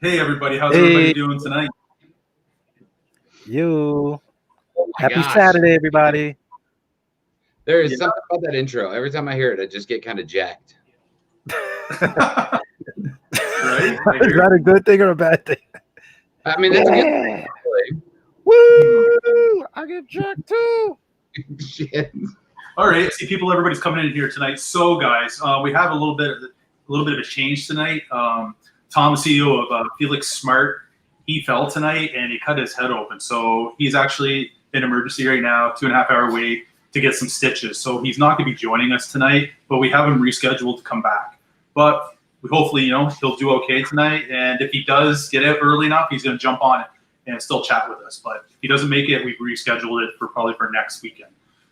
Hey everybody, how's everybody doing tonight? Happy Saturday, everybody. There is something about that intro. Every time I hear it, I just get kind of jacked. Right? Is that a good thing or a bad thing? I mean, that's a good thing. Woo! I get jacked too. Shit. All right, see people, everybody's coming in here tonight. So guys, we have a little bit of a change tonight. Tom, CEO of Felix Smart, he fell tonight and he cut his head open. So he's actually in emergency right now, 2.5 hour wait to get some stitches. So he's not going to be joining us tonight, but we have him rescheduled to come back. But hopefully, he'll do okay tonight. And if he does get out early enough, he's going to jump on it and still chat with us. But if he doesn't make it, we've rescheduled it probably for next weekend.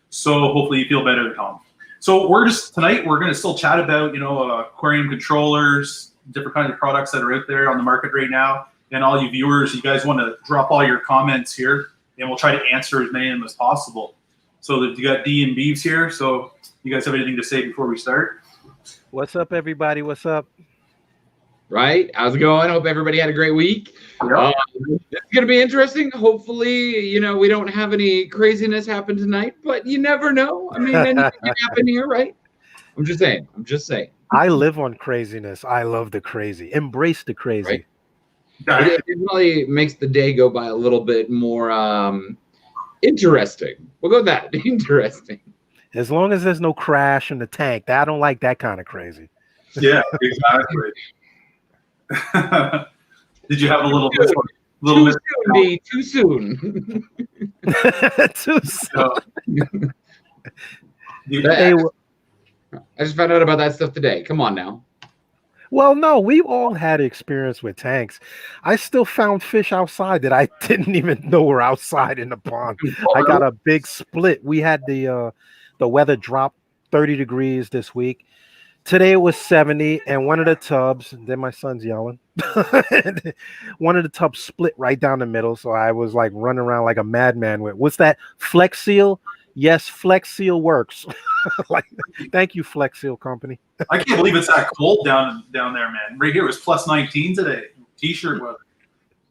So hopefully you feel better, Tom. So tonight we're going to still chat about, aquarium controllers, different kinds of products that are out there on the market right now. And all you viewers, you guys want to drop all your comments here, and we'll try to answer as many of them as possible. So you got D and Beavs here. So you guys have anything to say before we start? What's up, everybody? What's up? Right? How's it going? Hope everybody had a great week. Yeah. It's going to be interesting. Hopefully, we don't have any craziness happen tonight, but you never know. I mean, anything can happen here, right? I'm just saying. I live on craziness. I love the crazy. Embrace the crazy. Right. It really makes the day go by a little bit more interesting. We'll go with that. Interesting. As long as there's no crash in the tank. I don't like that kind of crazy. Yeah, exactly. Did you have a little bit? Too soon. Too soon. Hey, I just found out about that stuff today. Come on now. Well, no, we all had experience with tanks. I still found fish outside that I didn't even know were outside in the pond. I got a big split. We had the weather drop 30 degrees this week. Today it was 70, and one of the tubs, then my son's yelling, one of the tubs split right down the middle. So I was like running around like a madman with, what's that, Flex Seal? Yes, Flex Seal works. Thank you, Flex Seal company. I can't believe it's that cold down there, man. Right here it was plus 19 today. T-shirt weather.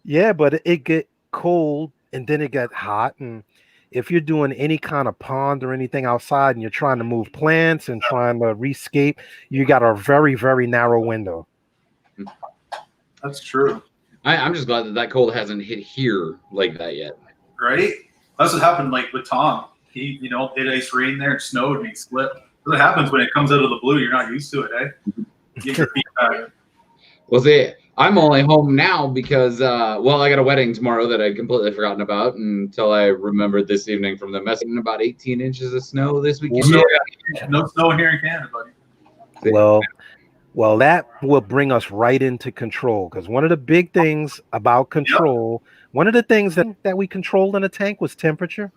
Yeah, but it get cold and then it got hot. And if you're doing any kind of pond or anything outside and you're trying to move plants and trying to rescape, you got a very, very narrow window. That's true. I'm just glad that cold hasn't hit here like that yet. Right? That's what happened with Tom. He, did ice rain there, it snowed, and he split. What happens when it comes out of the blue? You're not used to it, eh? You get your feet back. Well, see, I'm only home now because, I got a wedding tomorrow that I'd completely forgotten about until I remembered this evening from the message. About 18 inches of snow this weekend. Yeah. No snow here in Canada, buddy. Well, that will bring us right into control, because one of the big things about control, one of the things that we controlled in a tank was temperature.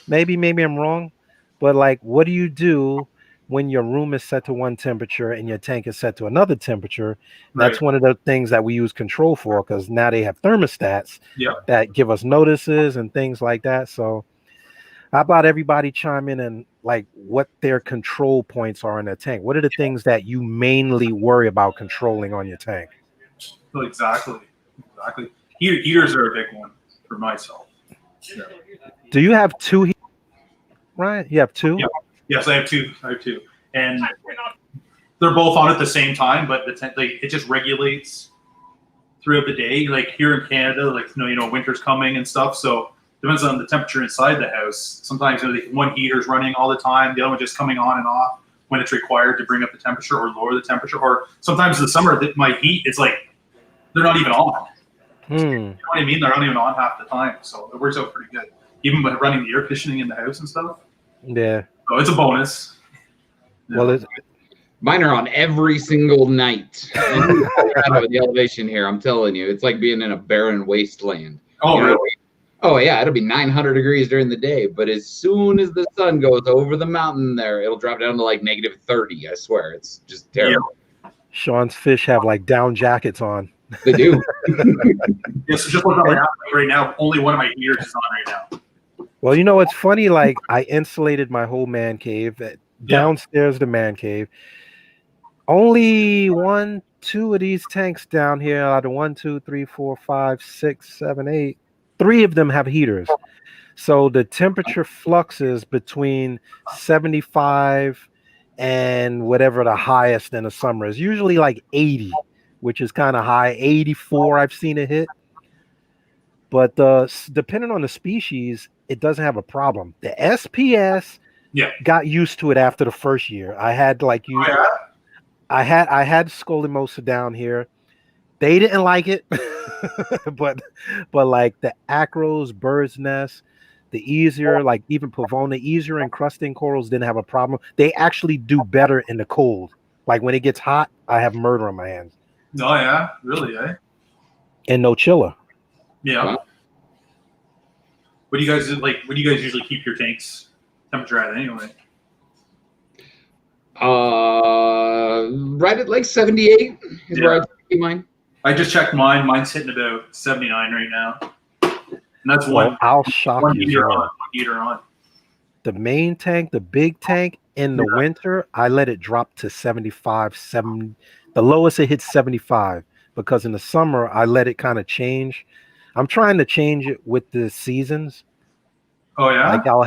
Maybe I'm wrong, but what do you do when your room is set to one temperature and your tank is set to another temperature? Right. That's one of the things that we use control for, because now they have thermostats that give us notices and things like that. So how about everybody chime in and what their control points are in their tank? What are the things that you mainly worry about controlling on your tank? Exactly. Heaters are a big one for myself. Yeah. Do you have two? Right, you have two? Yeah. Yes, I have two. And they're both on at the same time, but it just regulates throughout the day. Here in Canada, winter's coming and stuff, so depends on the temperature inside the house. Sometimes one heater's running all the time, the other one just coming on and off when it's required to bring up the temperature or lower the temperature. Or sometimes in the summer, my heat is they're not even on. You know what I mean? They're not even on half the time, so it works out pretty good. even by running the air conditioning in the house and stuff. Yeah. So it's a bonus. Well, it's, Mine are on every single night. And Colorado, the elevation here, I'm telling you, it's like being in a barren wasteland. Oh, really? Oh, yeah, it'll be 900 degrees during the day, but as soon as the sun goes over the mountain there, it'll drop down to like -30. I swear, it's just terrible. Sean's fish have like down jackets on. They do. Yeah, so just look at my house right now. Only one of my heaters is on right now. Well, you know, it's funny. Like I insulated my whole man cave. Downstairs, the man cave. Only 1, 2 of these tanks down here out of 1, 2, 3, 4, 5, 6, 7, 8. 3 of them have heaters. So the temperature fluxes between 75 and whatever the highest in the summer is. Usually like 80, which is kind of high. 84, I've seen it hit. But depending on the species, it doesn't have a problem. The SPS got used to it after the first year. I had like you. I had scolimosa down here. They didn't like it, but like the acros, bird's nest, the easier, like even pavona, easier encrusting corals didn't have a problem. They actually do better in the cold. Like when it gets hot, I have murder on my hands. Oh yeah, really, eh? And no chiller. Yeah. Wow. What do you guys like? What do you guys usually keep your tanks temperature at anyway? Right at like 78 is where I keep mine. I just checked mine. Mine's hitting about 79 right now, and that's Well, I'll shock one you. heater on. One heater on. The main tank, the big tank, in the winter, I let it drop to 75, 70. The lowest it hits 75 because in the summer I let it kind of change. I'm trying to change it with the seasons. Oh yeah. Like I'll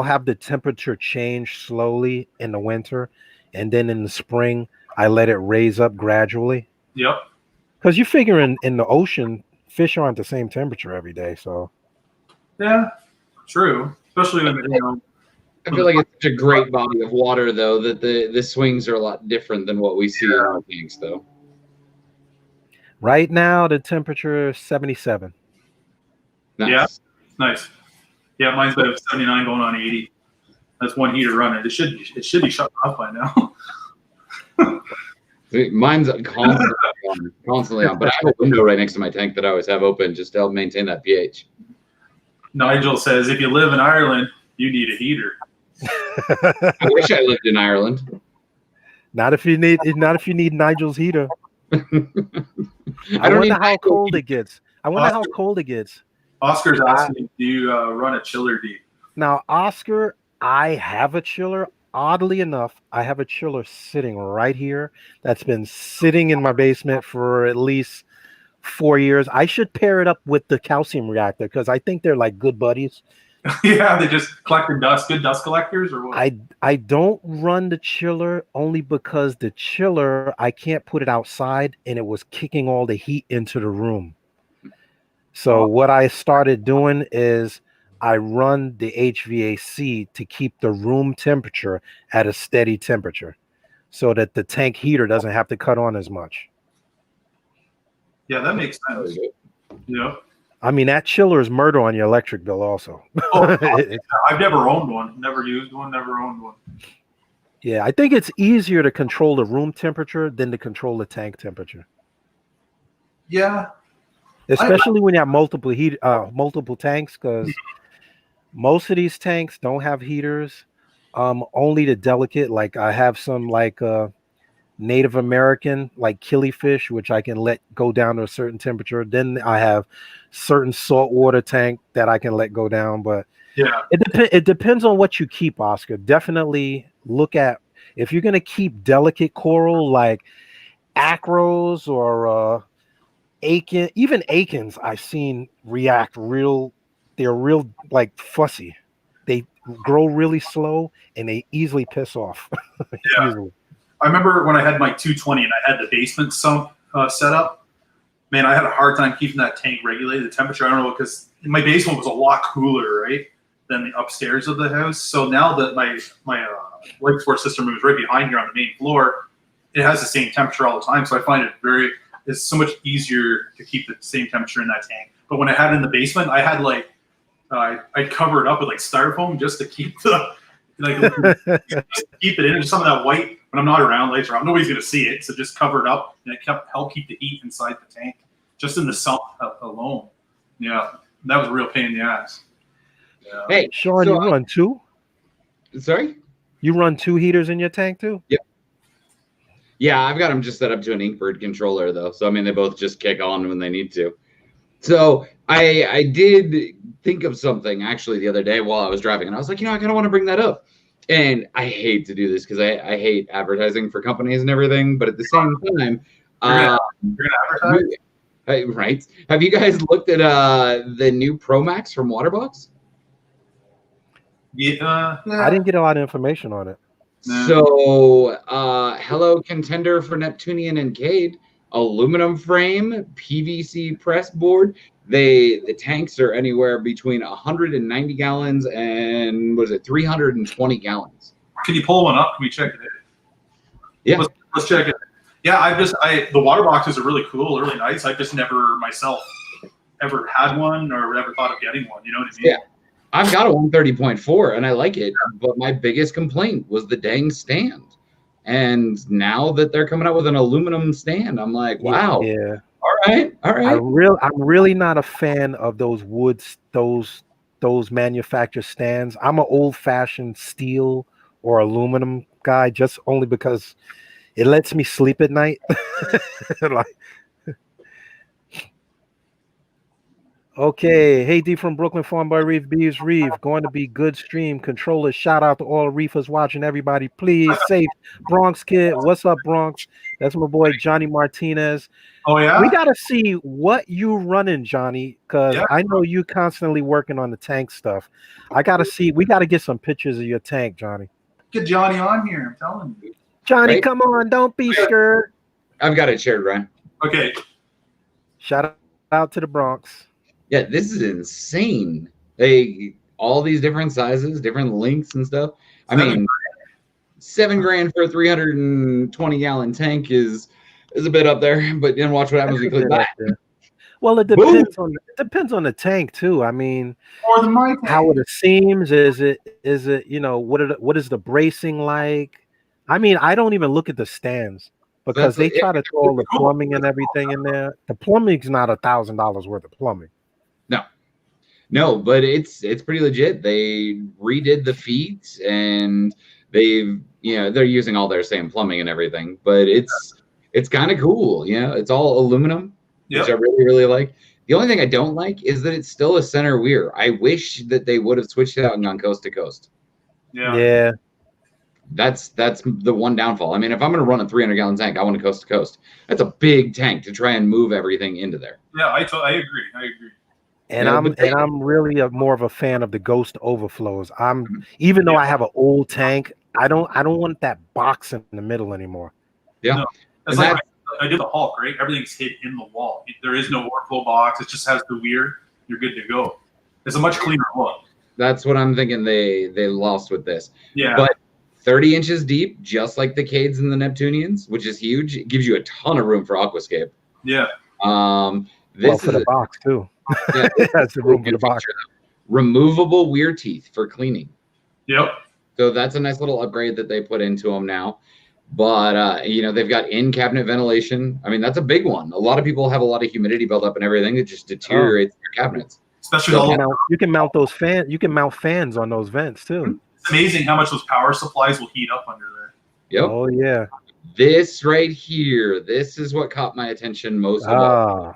have the temperature change slowly in the winter, and then in the spring I let it raise up gradually. Yep. Because you figure in the ocean, fish aren't the same temperature every day. So yeah, true. Especially when I feel like it's such a great body of water, though, that the swings are a lot different than what we see in our tanks, though. right now the temperature is 77. Nice. Yeah, nice. Yeah, mine's about 79 going on 80. That's one heater running. It should be shut off by now. Mine's constantly on, but I have a window right next to my tank that I always have open just to help maintain that pH. Nigel says, if you live in Ireland, you need a heater. I wish I lived in Ireland. Not if you need Nigel's heater. I wonder how cold it gets. Oscar's asking, do you run a chiller deep? Now, Oscar, I have a chiller. Oddly enough, I have a chiller sitting right here that's been sitting in my basement for at least 4 years. I should pair it up with the calcium reactor because I think they're like good buddies. Yeah, they just collecting dust. Good dust collectors, or what? I don't run the chiller only because the chiller, I can't put it outside and it was kicking all the heat into the room. So what I started doing is I run the HVAC to keep the room temperature at a steady temperature so that the tank heater doesn't have to cut on as much. Yeah, that makes sense. Yeah. I mean, that chiller is murder on your electric bill also. Oh, I've never owned one, never used one, never owned one. Yeah, I think it's easier to control the room temperature than to control the tank temperature. Yeah. Especially when you have multiple tanks, because most of these tanks don't have heaters. Only the delicate, like I have some like Native American, like killifish, which I can let go down to a certain temperature. Then I have certain saltwater tank that I can let go down. But yeah, it depends on what you keep, Oscar. Definitely look at if you're gonna keep delicate coral like acros or even Akins, I've seen react they're real like fussy. They grow really slow and they easily piss off. Yeah. Easily. I remember when I had my 220 and I had the basement sump set up. Man, I had a hard time keeping that tank regulated, the temperature. I don't know, because my basement was a lot cooler, right, than the upstairs of the house. So now that my life support system is right behind here on the main floor, it has the same temperature all the time. So I find it's so much easier to keep the same temperature in that tank. But when I had it in the basement, I had like I'd cover it up with like styrofoam just to keep the just to keep it in. Just some of that white when I'm not around later on. Nobody's gonna see it, so just cover it up, and it help keep the heat inside the tank, just in the sump alone. Yeah, that was a real pain in the ass. Yeah. Hey, Sean, so you run two? Sorry? You run 2 heaters in your tank too? Yep. Yeah, I've got them just set up to an Inkbird controller though. So I mean, they both just kick on when they need to. So I did think of something actually the other day while I was driving, and I was like, I kind of want to bring that up. And I hate to do this because I hate advertising for companies and everything, but at the same time, You're gonna advertise? right? Have you guys looked at the new Pro Max from Waterbox? Yeah. I didn't get a lot of information on it. So, hello, contender for Neptunian and Cade, aluminum frame, PVC press board. The tanks are anywhere between 190 gallons and 320 gallons. Can you pull one up? Can we check it? Yeah, let's check it. Yeah, the water boxes are really cool, really nice. I've just never myself ever had one or ever thought of getting one. You know what I mean? Yeah. I've got a 130.4 and I like it, but my biggest complaint was the dang stand. And now that they're coming out with an aluminum stand, I'm like, wow. Yeah. All right. I'm really not a fan of those woods, those manufactured stands. I'm an old-fashioned steel or aluminum guy, just only because it lets me sleep at night. Okay, hey D from Brooklyn, Farm Boy Reef, BeavsReef, going to be good stream. Controllers, shout out to all reefers watching, everybody. Please, safe. Bronx Kid, what's up, Bronx? That's my boy Johnny Martinez. Oh yeah, we gotta see what you running, Johnny, because I know you constantly working on the tank stuff. I gotta see. We gotta get some pictures of your tank, Johnny. Get Johnny on here. I'm telling you, Johnny, come on, don't be scared. I've got it shared, Ryan. Okay. Shout out to the Bronx. Yeah, this is insane. All these different sizes, different lengths and stuff. I mean, $7,000 for a 320 gallon tank is a bit up there, but then watch what happens when you click that. Well, it depends on the tank too. I mean, more than my tank. How it seems, is it what is the bracing like? I mean, I don't even look at the stands because they try to throw all the plumbing and everything in there. The plumbing's not $1,000 worth of plumbing. No, but it's pretty legit. They redid the feet and they're using all their same plumbing and everything, but it's kind of cool. It's all aluminum, which I really, really like. The only thing I don't like is that it's still a center weir. I wish that they would have switched it out and gone coast to coast. Yeah. That's the one downfall. I mean, if I'm going to run a 300 gallon tank, I want to coast to coast. That's a big tank to try and move everything into there. Yeah, I agree. And I'm really more of a fan of the ghost overflows. Even though I have an old tank, I don't want that box in the middle anymore. Yeah, no, that's like I did the Hulk, right? Everything's hid in the wall. There is no overflow box. It just has the weir. You're good to go. It's a much cleaner look. That's what I'm thinking. They lost with this. Yeah, but 30 inches deep, just like the Cades and the Neptunians, which is huge. It gives you a ton of room for aquascape. Yeah. This for the box too. Yeah, that's the room for the box. Removable weir teeth for cleaning. Yep. So that's a nice little upgrade that they put into them now. But they've got in-cabinet ventilation. I mean, that's a big one. A lot of people have a lot of humidity buildup and everything that just deteriorates their cabinets. Especially you can mount those fans. You can mount fans on those vents too. It's amazing how much those power supplies will heat up under there. Yep. Oh yeah. This right here, this is what caught my attention most of all.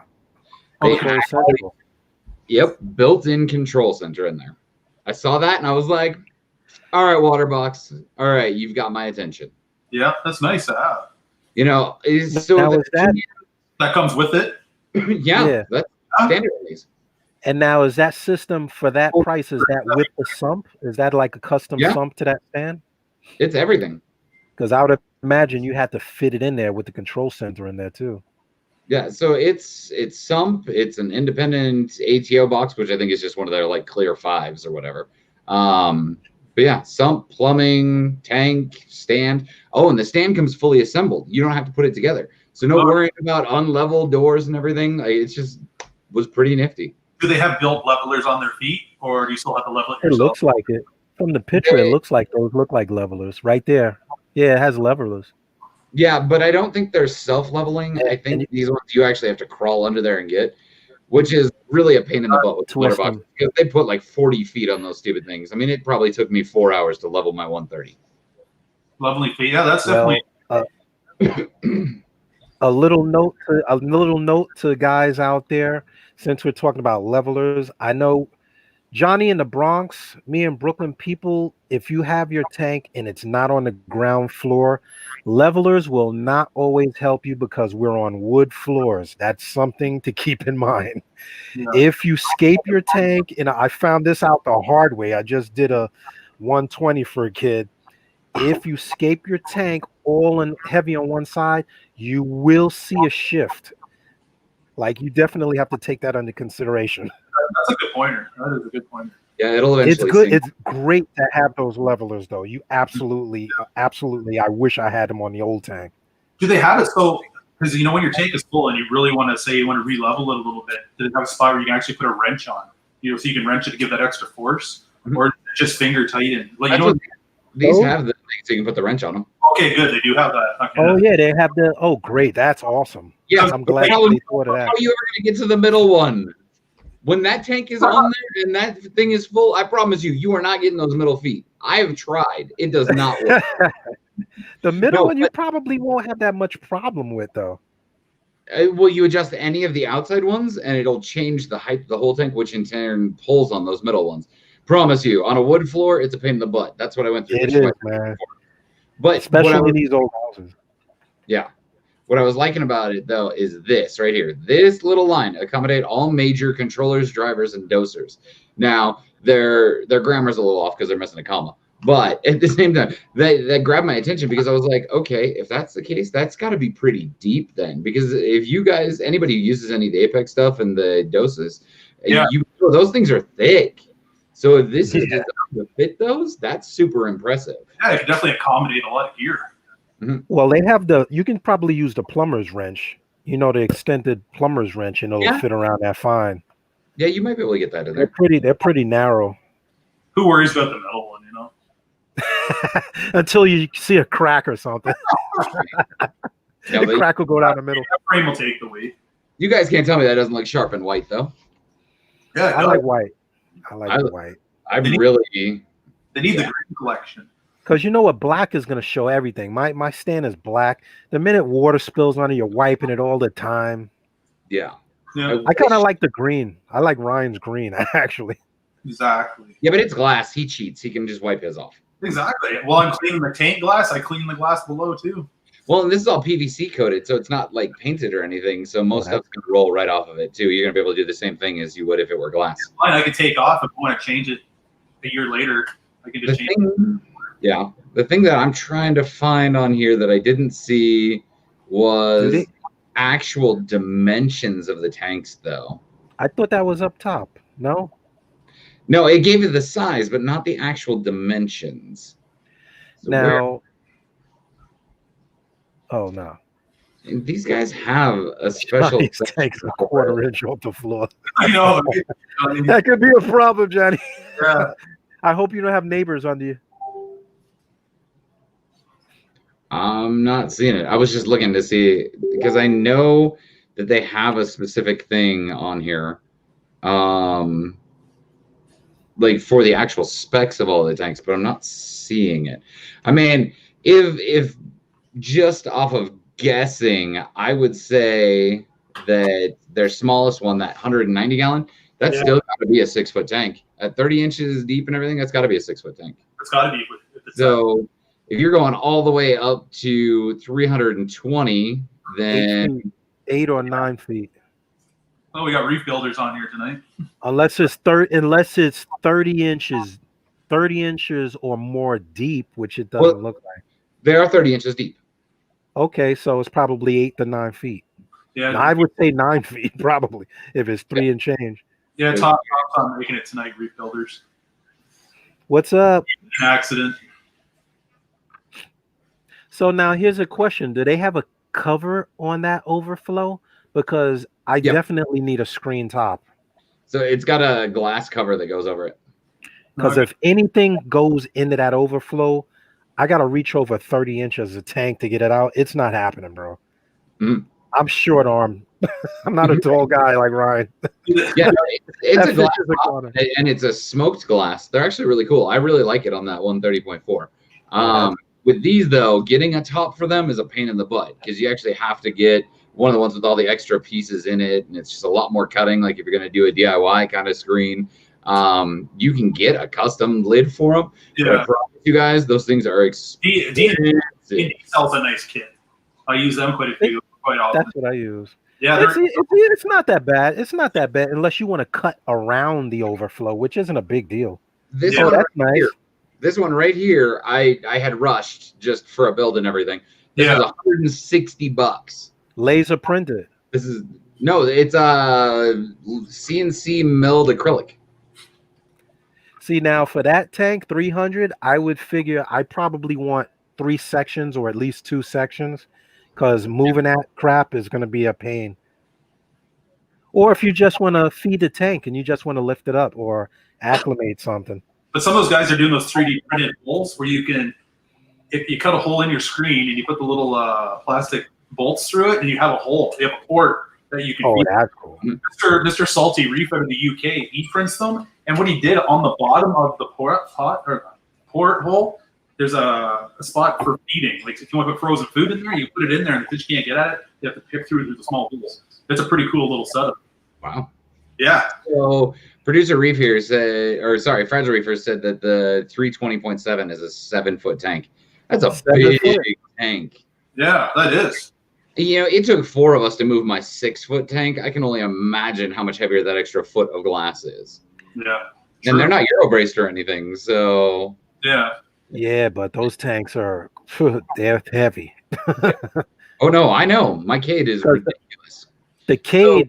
Yep, built-in control center in there. I saw that and I was like, all right, Waterbox. All right, you've got my attention. Yeah, that's nice to have. That comes with it? Yeah, that's standard. And now is that system for that price, is that with the sump? Is that like a custom sump to that stand? It's everything. Because I would imagine you had to fit it in there with the control center in there too. Yeah, so it's sump. It's an independent ATO box, which I think is just one of their like clear 5s or whatever. But yeah, sump, plumbing, tank, stand. Oh, and the stand comes fully assembled. You don't have to put it together. So no worrying about unlevel doors and everything. It just was pretty nifty. Do they have built levelers on their feet? or do you still have to level it It yourself? looks like it. From the picture, it looks like those look like levelers right there. Yeah, it has levelers. Yeah, but I don't think they're self-leveling. I think these ones you actually have to crawl under there and get, which is really a pain in the butt with the water box because they put like 40 feet on those stupid things. I mean, it probably took me 4 hours to level my 130. Leveling feet, yeah, that's definitely. A little note to guys out there. Since we're talking about levelers, I know Johnny in the Bronx, me in Brooklyn, people, if you have your tank and it's not on the ground floor, levelers will not always help you because we're on wood floors. That's something to keep in mind. Yeah. If you scape your tank, and I found this out the hard way, I just did a 120 for a kid. If you scape your tank all in heavy on one side, you will see a shift. Like, you definitely have to take that under consideration. That's a good pointer. That is a good pointer. Yeah, it'll eventually. It's good. It's great to have those levelers, though. You absolutely. I wish I had them on the old tank. Do they have it so? Because you know when your tank is full and you really want to say you want to re-level it a little bit, do they have a spot where you can actually put a wrench on? You know, so you can wrench it to give that extra force, or just finger tighten. Like, you know, these have the things so you can put the wrench on them. Okay, good. They do have that. Okay, oh yeah, they have the. Oh great, that's awesome. Yeah, I'm glad they thought of that. How are you ever going to get to the middle one? When that tank is on there and that thing is full, I promise you, you are not getting those middle feet. I have tried. It does not work. The middle one you probably won't have that much problem with, though. Well, you adjust any of the outside ones, and it'll change the height of the whole tank, which in turn pulls on those middle ones. Promise you, on a wood floor, it's a pain in the butt. That's what I went through. It is, man. But especially in these old houses. Yeah. What I was liking about it, though, is this right here. This little line accommodate all major controllers, drivers, and dosers. Now, their grammar's a little off because they're missing a comma. But at the same time, that grabbed my attention because I was like, okay, if that's the case, that's got to be pretty deep then. Because if you guys, anybody who uses any of the Apex stuff and the doses, those things are thick. So if this is designed to fit those, that's super impressive. Yeah, it can definitely accommodate a lot of gear. Mm-hmm. Well, they have you can probably use the plumber's wrench, the extended plumber's wrench, and it'll fit around that fine. Yeah, you might be able to get that in there. They're pretty narrow. Who worries about the metal one, Until you see a crack or something. The crack will go down the middle. That frame will take the weight. You guys can't tell me that doesn't look sharp and white, though. Yeah, I like white. I like white. They need the green collection. Because you know what, black is going to show everything. My stand is black. The minute water spills on it, you're wiping it all the time. Yeah. I kind of like the green. I like Ryan's green, actually. Exactly. Yeah, but it's glass. He cheats. He can just wipe his off. Exactly. While I'm cleaning the tank glass, I clean the glass below, too. Well, and this is all PVC coated, so it's not like painted or anything. So most stuff's going to roll right off of it, too. You're going to be able to do the same thing as you would if it were glass. Fine, I could take off if I want to change it a year later. I can just change it. Yeah. The thing that I'm trying to find on here that I didn't see was actual dimensions of the tanks, though. I thought that was up top. No? No, it gave you the size, but not the actual dimensions. So oh, no. And these guys have a special tanks a quarter inch off the floor. I know. That could be a problem, Johnny. Yeah. I hope you don't have neighbors under you. I'm not seeing it. I was just looking to see because I know that they have a specific thing on here, like for the actual specs of all the tanks, but I'm not seeing it. I mean, if just off of guessing, I would say that their smallest one, that 190 gallon, that's still got to be a 6 foot tank at 30 inches deep and everything. That's got to be a 6 foot tank. It's got to be. So if you're going all the way up to 320, then 8 or 9 feet. Oh, we got reef builders on here tonight. Unless it's 30 inches or more deep, which it doesn't look like. They are 30 inches deep. Okay, so it's probably 8 to 9 feet. Yeah, I would say 9 feet probably if it's 3 and change. Yeah, Tom's on making it tonight. Reef builders. What's up? An accident. So now here's a question: do they have a cover on that overflow? Because I definitely need a screen top. So it's got a glass cover that goes over it. Because if anything goes into that overflow, I got to reach over 30 inches of tank to get it out. It's not happening, bro. Mm. I'm short armed. I'm not a tall guy like Ryan. Yeah, no, it's a glass top, and it's a smoked glass. They're actually really cool. I really like it on that 130.4. With these, though, getting a top for them is a pain in the butt because you actually have to get one of the ones with all the extra pieces in it, and it's just a lot more cutting. Like if you're going to do a DIY kind of screen, you can get a custom lid for them. Yeah. But for you guys, those things are expensive. D sells a nice kit. I use them quite often. That's what I use. Yeah, it's not that bad. It's not that bad unless you want to cut around the overflow, which isn't a big deal. This one that's nice. Here. This one right here, I had rushed just for a build and everything. This is $160. Laser printed. This is it's CNC milled acrylic. See, now for that tank 300, I would figure I probably want 3 sections or at least 2 sections, because moving that crap is going to be a pain. Or if you just want to feed the tank and you just want to lift it up or acclimate something. But some of those guys are doing those 3D printed holes where you can, if you cut a hole in your screen and you put the little plastic bolts through it, and you have a hole, you have a port that you can. Oh, that's cool. Mr. Salty Reef out of the UK, he prints them, and what he did on the bottom of the port hole, there's a spot for feeding. Like if you want to put frozen food in there, you put it in there, and the fish can't get at it. You have to pick through the small holes. That's a pretty cool little setup. Wow. Yeah. So producer Reef here Fragile Reefer said that the 320.7 is a 7-foot tank. That's a big tank. Yeah, that is. You know, it took 4 of us to move my 6-foot tank. I can only imagine how much heavier that extra foot of glass is. Yeah. And they're not Euro braced or anything, so. Yeah. Yeah, but those tanks are, they're heavy. Oh no, I know. My Cade is ridiculous. The Cade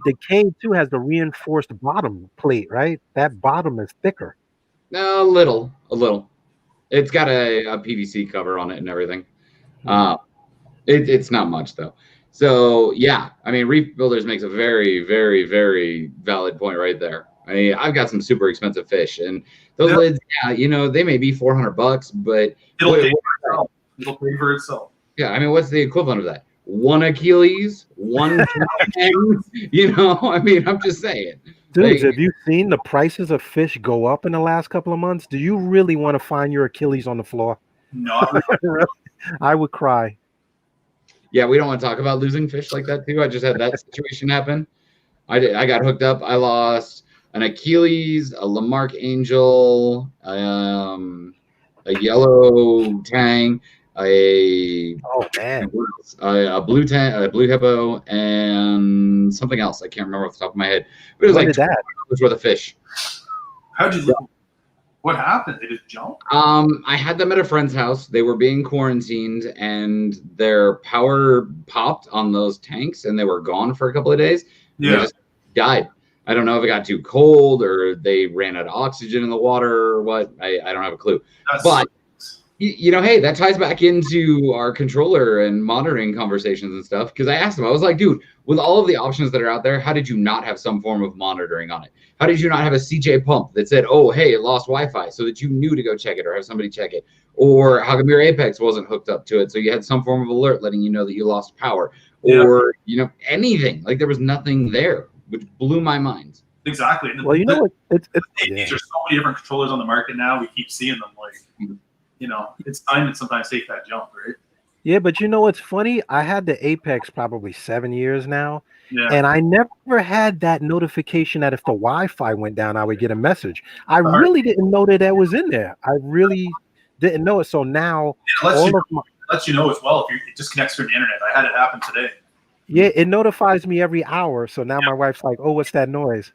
too has the reinforced bottom plate, right? That bottom is thicker. A little. It's got a PVC cover on it and everything. It's not much though. So yeah, I mean, Reef Builders makes a very, very, very valid point right there. I mean, I've got some super expensive fish, and those lids, you know, they may be $400, but it'll pay for itself. It'll pay for itself. Yeah, I mean, what's the equivalent of that? 1 Achilles, 1 you know, I mean, I'm just saying. Dudes, have you seen the prices of fish go up in the last couple of months? Do you really want to find your Achilles on the floor? No. Really? I would cry. Yeah, we don't want to talk about losing fish like that too. I just had that situation happen. I got hooked up. I lost an Achilles, a Lamarck Angel, a yellow tang, a blue tang, a blue hippo, and something else. I can't remember off the top of my head. But it was like $20 worth of fish. How'd you lose? What happened? They just jumped? I had them at a friend's house. They were being quarantined, and their power popped on those tanks, and they were gone for a couple of days. Yeah. They just died. I don't know if it got too cold or they ran out of oxygen in the water or what. I don't have a clue. But you know, hey, that ties back into our controller and monitoring conversations and stuff. Because I asked him, I was like, dude, with all of the options that are out there, how did you not have some form of monitoring on it? How did you not have a CJ pump that said, oh, hey, it lost Wi-Fi, so that you knew to go check it or have somebody check it? Or how come your Apex wasn't hooked up to it, so you had some form of alert letting you know that you lost power? Or, you know, anything. Like there was nothing there, which blew my mind. Exactly. Well, you know, there's so many different controllers on the market now. We keep seeing them. Like, you know, it's time to sometimes take that jump, right? Yeah, but you know what's funny? I had the Apex probably 7 years now, and I never had that notification that if the Wi-Fi went down, I would get a message. I really didn't know that was in there. I really didn't know it. So now it lets you know as well if it disconnects from the internet. I had it happen today. Yeah, it notifies me every hour. So now my wife's like, "Oh, what's that noise?"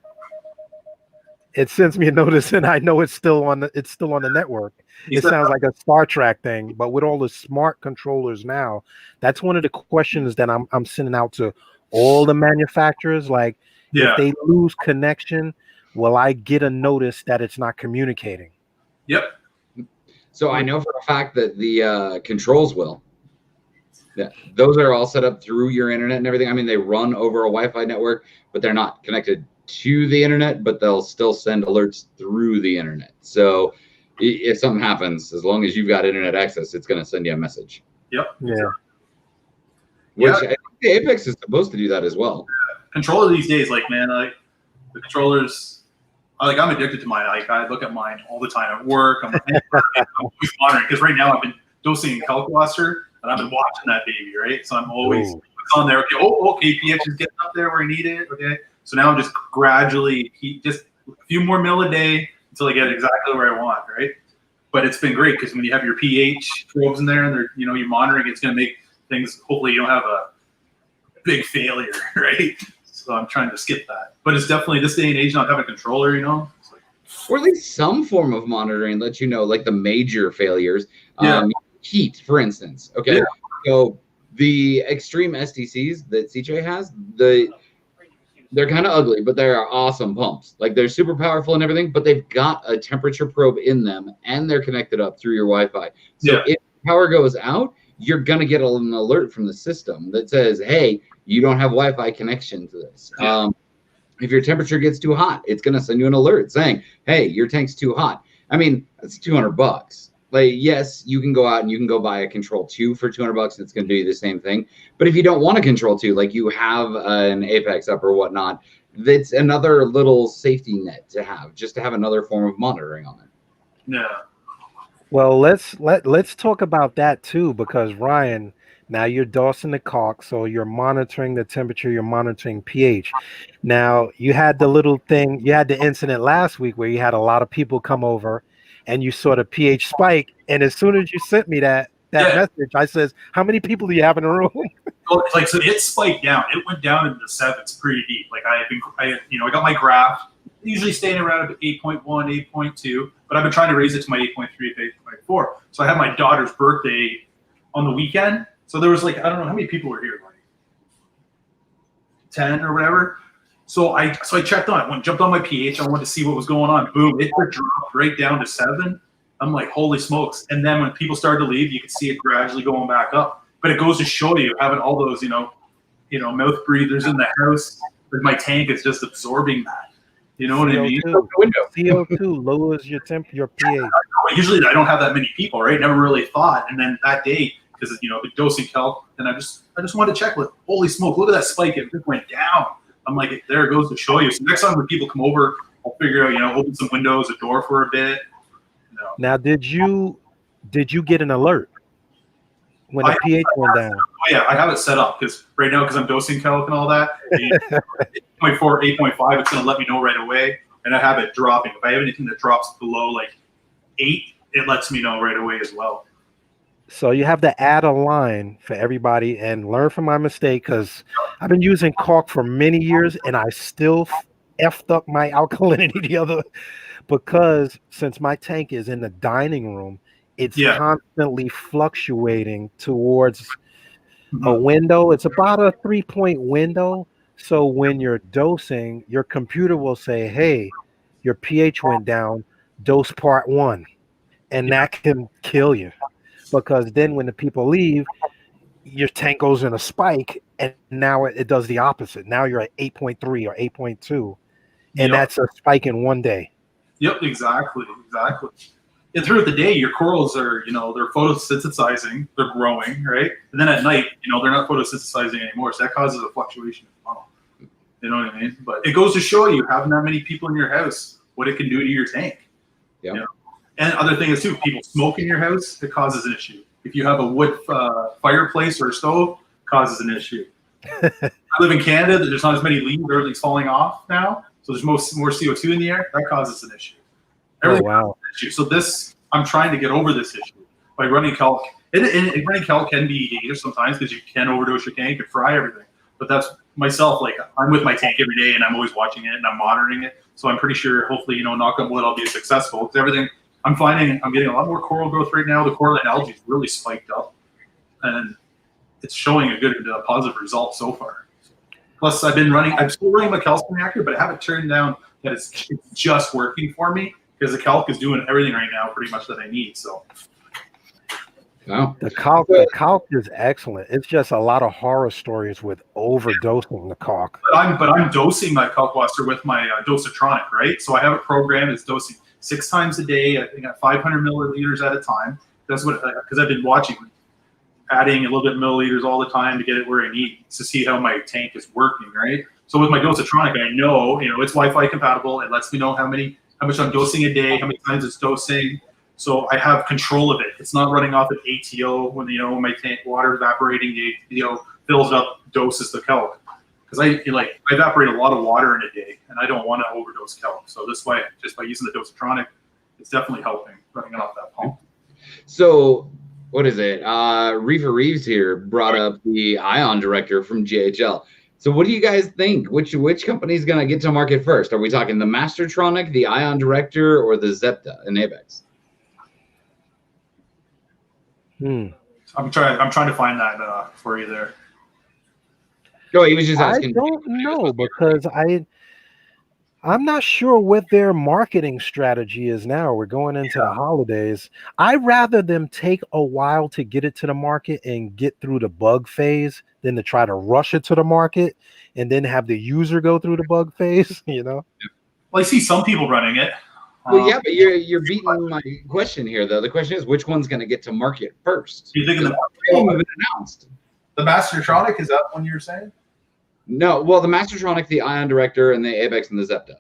It sends me a notice, and I know it's still on the network. It sounds like a Star Trek thing, but with all the smart controllers now, that's one of the questions that I'm sending out to all the manufacturers. Like, if they lose connection, will I get a notice that it's not communicating? Yep. So I know for a fact that the controls will. Yeah, those are all set up through your internet and everything. I mean, they run over a Wi-Fi network, but they're not connected to the internet, but they'll still send alerts through the internet. So if something happens, as long as you've got internet access, it's going to send you a message. Yep. Yeah. Which I think the Apex is supposed to do that as well. Controller these days, like, man, like the controllers, I'm addicted to mine. Like, I look at mine all the time at work. I'm always monitoring, because right now I've been dosing in Calculaster, and I've been watching that baby, right? So I'm always on there. Okay, okay, pH is getting up there where I need it. Okay, so now I'm just gradually just a few more mil a day until I get exactly where I want, right? But it's been great, because when you have your pH probes in there and they're, you're monitoring, it's going to make things, hopefully you don't have a big failure, right? So I'm trying to skip that. But it's definitely, this day and age, not having a controller, it's like, or at least some form of monitoring lets you know, like, the major failures. Heat, for instance. Okay, so the extreme STCs that CJ has, they're kind of ugly, but they are awesome pumps. Like, they're super powerful and everything, but they've got a temperature probe in them, and they're connected up through your Wi-Fi. So if power goes out, you're going to get an alert from the system that says, hey, you don't have Wi-Fi connection to this. If your temperature gets too hot, it's going to send you an alert saying, hey, your tank's too hot. I mean, that's $200. Like, yes, you can go out and you can go buy a Control 2 for $200. It's going to do the same thing. But if you don't want a Control 2, like you have an Apex up or whatnot, that's another little safety net to have, just to have another form of monitoring on it. Yeah. Well, let's talk about that too, because Ryan, now you're dosing the caulk, so you're monitoring the temperature, you're monitoring pH. Now, you had the incident last week where you had a lot of people come over and you saw the pH spike, and as soon as you sent me that message, I says, how many people do you have in a room? Well, so it spiked down. It went down into the sevens pretty deep. Like, I got my graph, usually staying around 8.1, 8.2, but I've been trying to raise it to my 8.3, 8.4. So I had my daughter's birthday on the weekend. So there was, like, I don't know how many people were here, like 10 or whatever. So I checked on it, jumped on my pH. I wanted to see what was going on. Boom, it dropped right down to 7. I'm like, holy smokes. And then when people started to leave, you could see it gradually going back up. But it goes to show you, having all those, mouth breathers in the house, like my tank is just absorbing that. You know what I mean? CO2 lowers your pH. Usually I don't have that many people, right? Never really thought. And then that day, because the dosing calc, and I just wanted to check, with holy smoke, look at that spike. It just went down. I'm like, there it goes to show you. So next time when people come over, I'll figure out, open some windows, a door for a bit. Now, did you get an alert when the pH went down? Oh yeah, I have it set up, because right now, because I'm dosing calc and all that, 8.4, 8.5, it's going to let me know right away, and I have it dropping. If I have anything that drops below like 8, it lets me know right away as well. So you have to add a line for everybody and learn from my mistake, because I've been using caulk for many years and I still effed up my alkalinity because since my tank is in the dining room, it's constantly fluctuating towards a window. It's about a 3-point window. So when you're dosing, your computer will say, hey, your pH went down, dose part 1. And that can kill you, because then when the people leave, your tank goes in a spike, and now it does the opposite. Now you're at 8.3 or 8.2, and that's a spike in one day. Yep, exactly. And throughout the day, your corals are, they're photosynthesizing, they're growing, right? And then at night, they're not photosynthesizing anymore, so that causes a fluctuation in the funnel. You know what I mean? But it goes to show you, having that many people in your house, what it can do to your tank. Yeah. And other thing is too, people smoke in your house, it causes an issue. If you have a wood fireplace or a stove, causes an issue. I live in Canada, there's not as many leaves, everything's falling off now, so there's more CO2 in the air, that causes an issue. Everything causes an issue. So I'm trying to get over this issue by running calc. And running calc can be dangerous sometimes, because you can overdose your tank and fry everything. But that's myself, like, I'm with my tank every day and I'm always watching it and I'm monitoring it. So I'm pretty sure, hopefully, knock on wood, I'll be successful, because everything, I'm finding I'm getting a lot more coral growth right now. The coral and algae is really spiked up, and it's showing a good positive result so far. Plus, I'm still running my calcium reactor, but I haven't turned down that it's just working for me, because the calc is doing everything right now pretty much that I need. So Oh. The caulk is excellent. It's just a lot of horror stories with overdosing the caulk. But I'm dosing my kalkwaster with my dosatronic, right? So I have a program that's dosing 6 times a day. I think at 500 milliliters at a time. That's what, because I've been watching, adding a little bit of milliliters all the time to get it where I need to see how my tank is working, right? So with my dosatronic, I know, it's Wi-Fi compatible. It lets me know how much I'm dosing a day, how many times it's dosing. So I have control of it. It's not running off at ATO when my tank water evaporating. The ATO fills it up, doses the kelp. Because I evaporate a lot of water in a day, and I don't want to overdose kelp. So this way, just by using the dosatronic, it's definitely helping running it off that pump. So what is it? Reefer Reeves here brought up the Ion Director from GHL. So what do you guys think? Which company is going to get to market first? Are we talking the Mastertronic, the Ion Director, or the Zepta and Abex? I'm trying to find that for you there. Oh, he was just asking. I don't know because I'm not sure what their marketing strategy is now. We're going into the holidays. I'd rather them take a while to get it to the market and get through the bug phase than to try to rush it to the market and then have the user go through the bug phase, Well, I see some people running it. Well, yeah, but you're beating my question here, though. The question is, which one's going to get to market first? You think been announced? The Mastertronic, is that one you're saying? No, well, the Mastertronic, the Ion Director, and the Abex and the Zepta.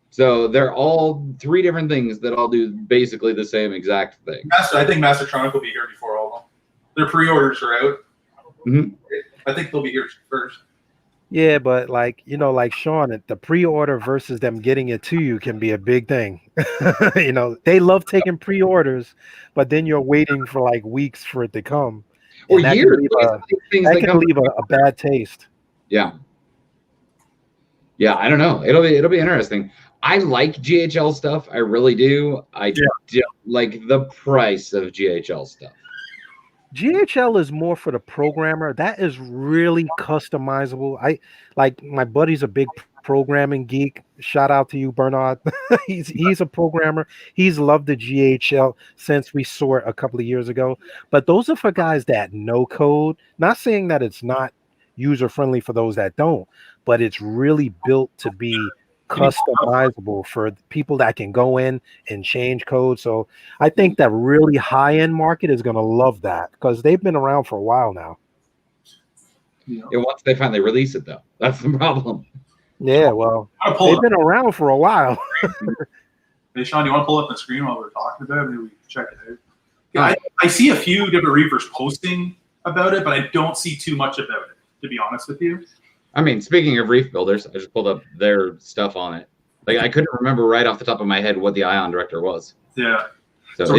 So they're all 3 different things that all do basically the same exact thing. I think Mastertronic will be here before all of them. Their pre-orders are out. Mm-hmm. I think they'll be here first. Yeah, but like Sean, the pre-order versus them getting it to you can be a big thing. They love taking pre-orders, but then you're waiting for like weeks for it to come. Or years. That can leave a bad taste. Yeah. Yeah, I don't know. It'll be interesting. I like GHL stuff. I really do. I don't like the price of GHL stuff. GHL is more for the programmer. That is really customizable. My buddy's a big programming geek. Shout out to you, Bernard. he's a programmer. He's loved the GHL since we saw it a couple of years ago. But those are for guys that know code. Not saying that it's not user friendly for those that don't, but it's really built to be customizable for people that can go in and change code. So I think that really high-end market is going to love that because they've been around for a while now. Yeah, once they finally release it, though, that's the problem. Yeah, well, they've been around for a while. Hey, Sean, you want to pull up the screen while we're talking about it? Maybe we can check it out. Yeah, I see a few different reefers posting about it, but I don't see too much about it, to be honest with you. I mean, speaking of reef builders, I just pulled up their stuff on it. Like, I couldn't remember right off the top of my head what the Ion Director was. Yeah. So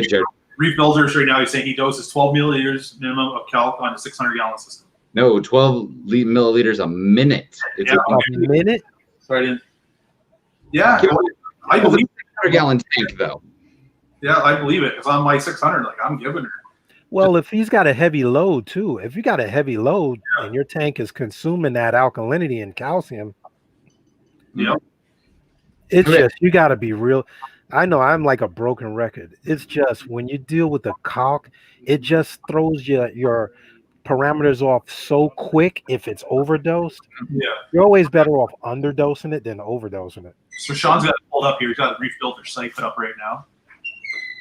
reef builders right now, he's saying he doses 12 milliliters minimum of kelp on a 600-gallon system. No, 12 milliliters a minute. It's a minute? Sorry, yeah. I believe it. 600-gallon tank, though. Yeah, I believe it. Because on my 600, I'm giving her. Well, if he's got a heavy load too, if you got a heavy load and your tank is consuming that alkalinity and calcium, it's just, you got to be real. I know I'm like a broken record. It's just when you deal with the caulk, it just throws your parameters off so quick if it's overdosed. Yeah. You're always better off underdosing it than overdosing it. So Sean's got it pulled up here. He's got the Reef Builder site put up right now.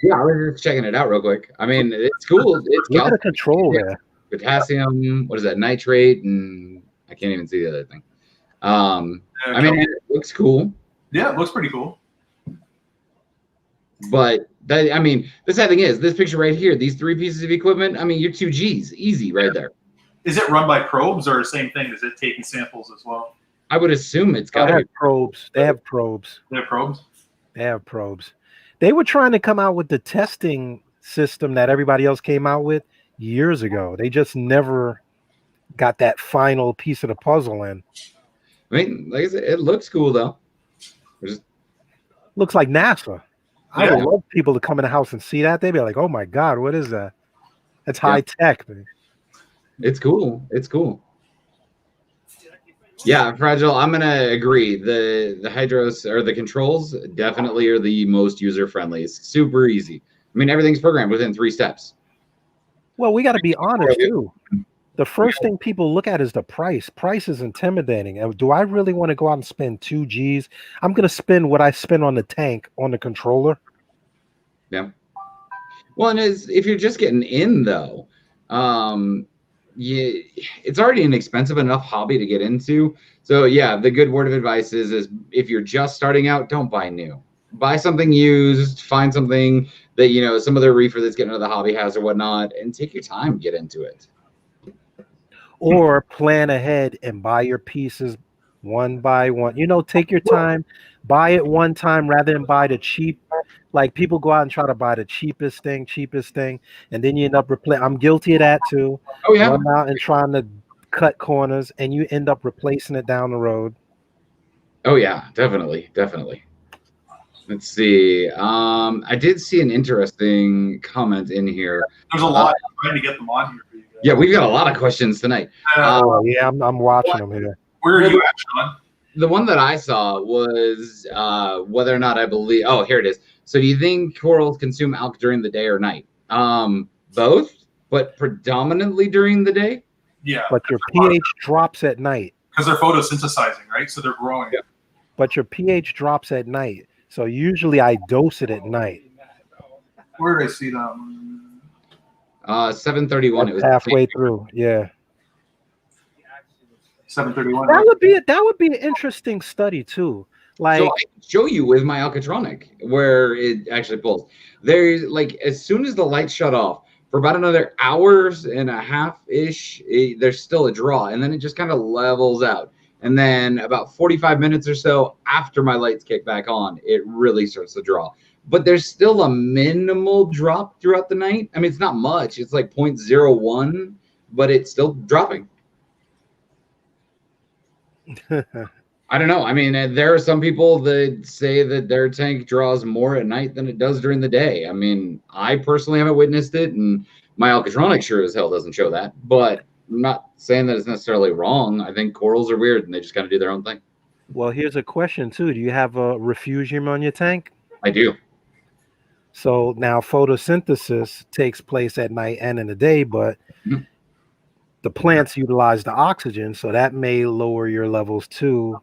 Yeah, I was just checking it out real quick. I mean, it's cool. It's got a control there. Potassium, what is that? Nitrate, and I can't even see the other thing. I mean, it looks cool. Yeah, it looks pretty cool. But the sad thing is, this picture right here, these 3 pieces of equipment, I mean, you're 2 G's, easy right there. Is it run by probes or the same thing? Is it taking samples as well? I would assume it's got probes. They have probes. They have probes? They have probes. They were trying to come out with the testing system that everybody else came out with years ago. They just never got that final piece of the puzzle in. I mean, like I said, it looks cool, though. Looks like NASA. I would love people to come in the house and see that. They'd be like, oh, my God, what is that? That's high tech. Man. It's cool. It's cool. Yeah, Fragile, I'm going to agree. The hydros or the controls definitely are the most user-friendly. It's super easy. I mean, everything's programmed within 3 steps. Well, we got to be honest Yeah. too. The first thing people look at is the price. Price is intimidating. And do I really want to go out and spend 2 G's? I'm going to spend what I spend on the tank on the controller. Yeah. Well, and if you're just getting in though, it's already an expensive enough hobby to get into. So yeah, the good word of advice is if you're just starting out, don't buy new. Buy something used, find something that, you know, some other reefer that's getting into the hobby has or whatnot, and take your time, get into it. Or plan ahead and buy your pieces one by one. You know, take your time, buy it one time rather than buy the cheap. Like people go out and try to buy the cheapest thing, and then you end up I'm guilty of that too. Oh yeah. Going out and trying to cut corners, and you end up replacing it down the road. Oh yeah, definitely. Let's see. I did see an interesting comment in here. There's a lot. I'm trying to get them on here for you guys. Yeah, we've got a lot of questions tonight. Yeah, I'm watching them here. Where are you at, Sean? The one that I saw was whether or not I believe. Oh, here it is. So, do you think corals consume alk during the day or night? Both, but predominantly during the day. Yeah. But your pH drops at night. Because they're photosynthesizing, right? So they're growing. Yeah. But your pH drops at night. So usually I dose it at night. Where did I see them? 7:31. It was halfway through. Yeah. 7:31. That would be an interesting study too. Like, so I can show you with my Alcatronic where it actually pulls. There's like as soon as the lights shut off for about another hours and a half ish, there's still a draw, and then it just kind of levels out. And then about 45 minutes or so after my lights kick back on, it really starts to draw. But there's still a minimal drop throughout the night. I mean, it's not much. It's like 0.01, but it's still dropping. I don't know. I mean, there are some people that say that their tank draws more at night than it does during the day. I mean, I personally haven't witnessed it, and my Alcatronic sure as hell doesn't show that. But I'm not saying that it's necessarily wrong. I think corals are weird, and they just kind of do their own thing. Well, here's a question, too. Do you have a refugium on your tank? I do. So now photosynthesis takes place at night and in the day, but the plants utilize the oxygen, so that may lower your levels, too.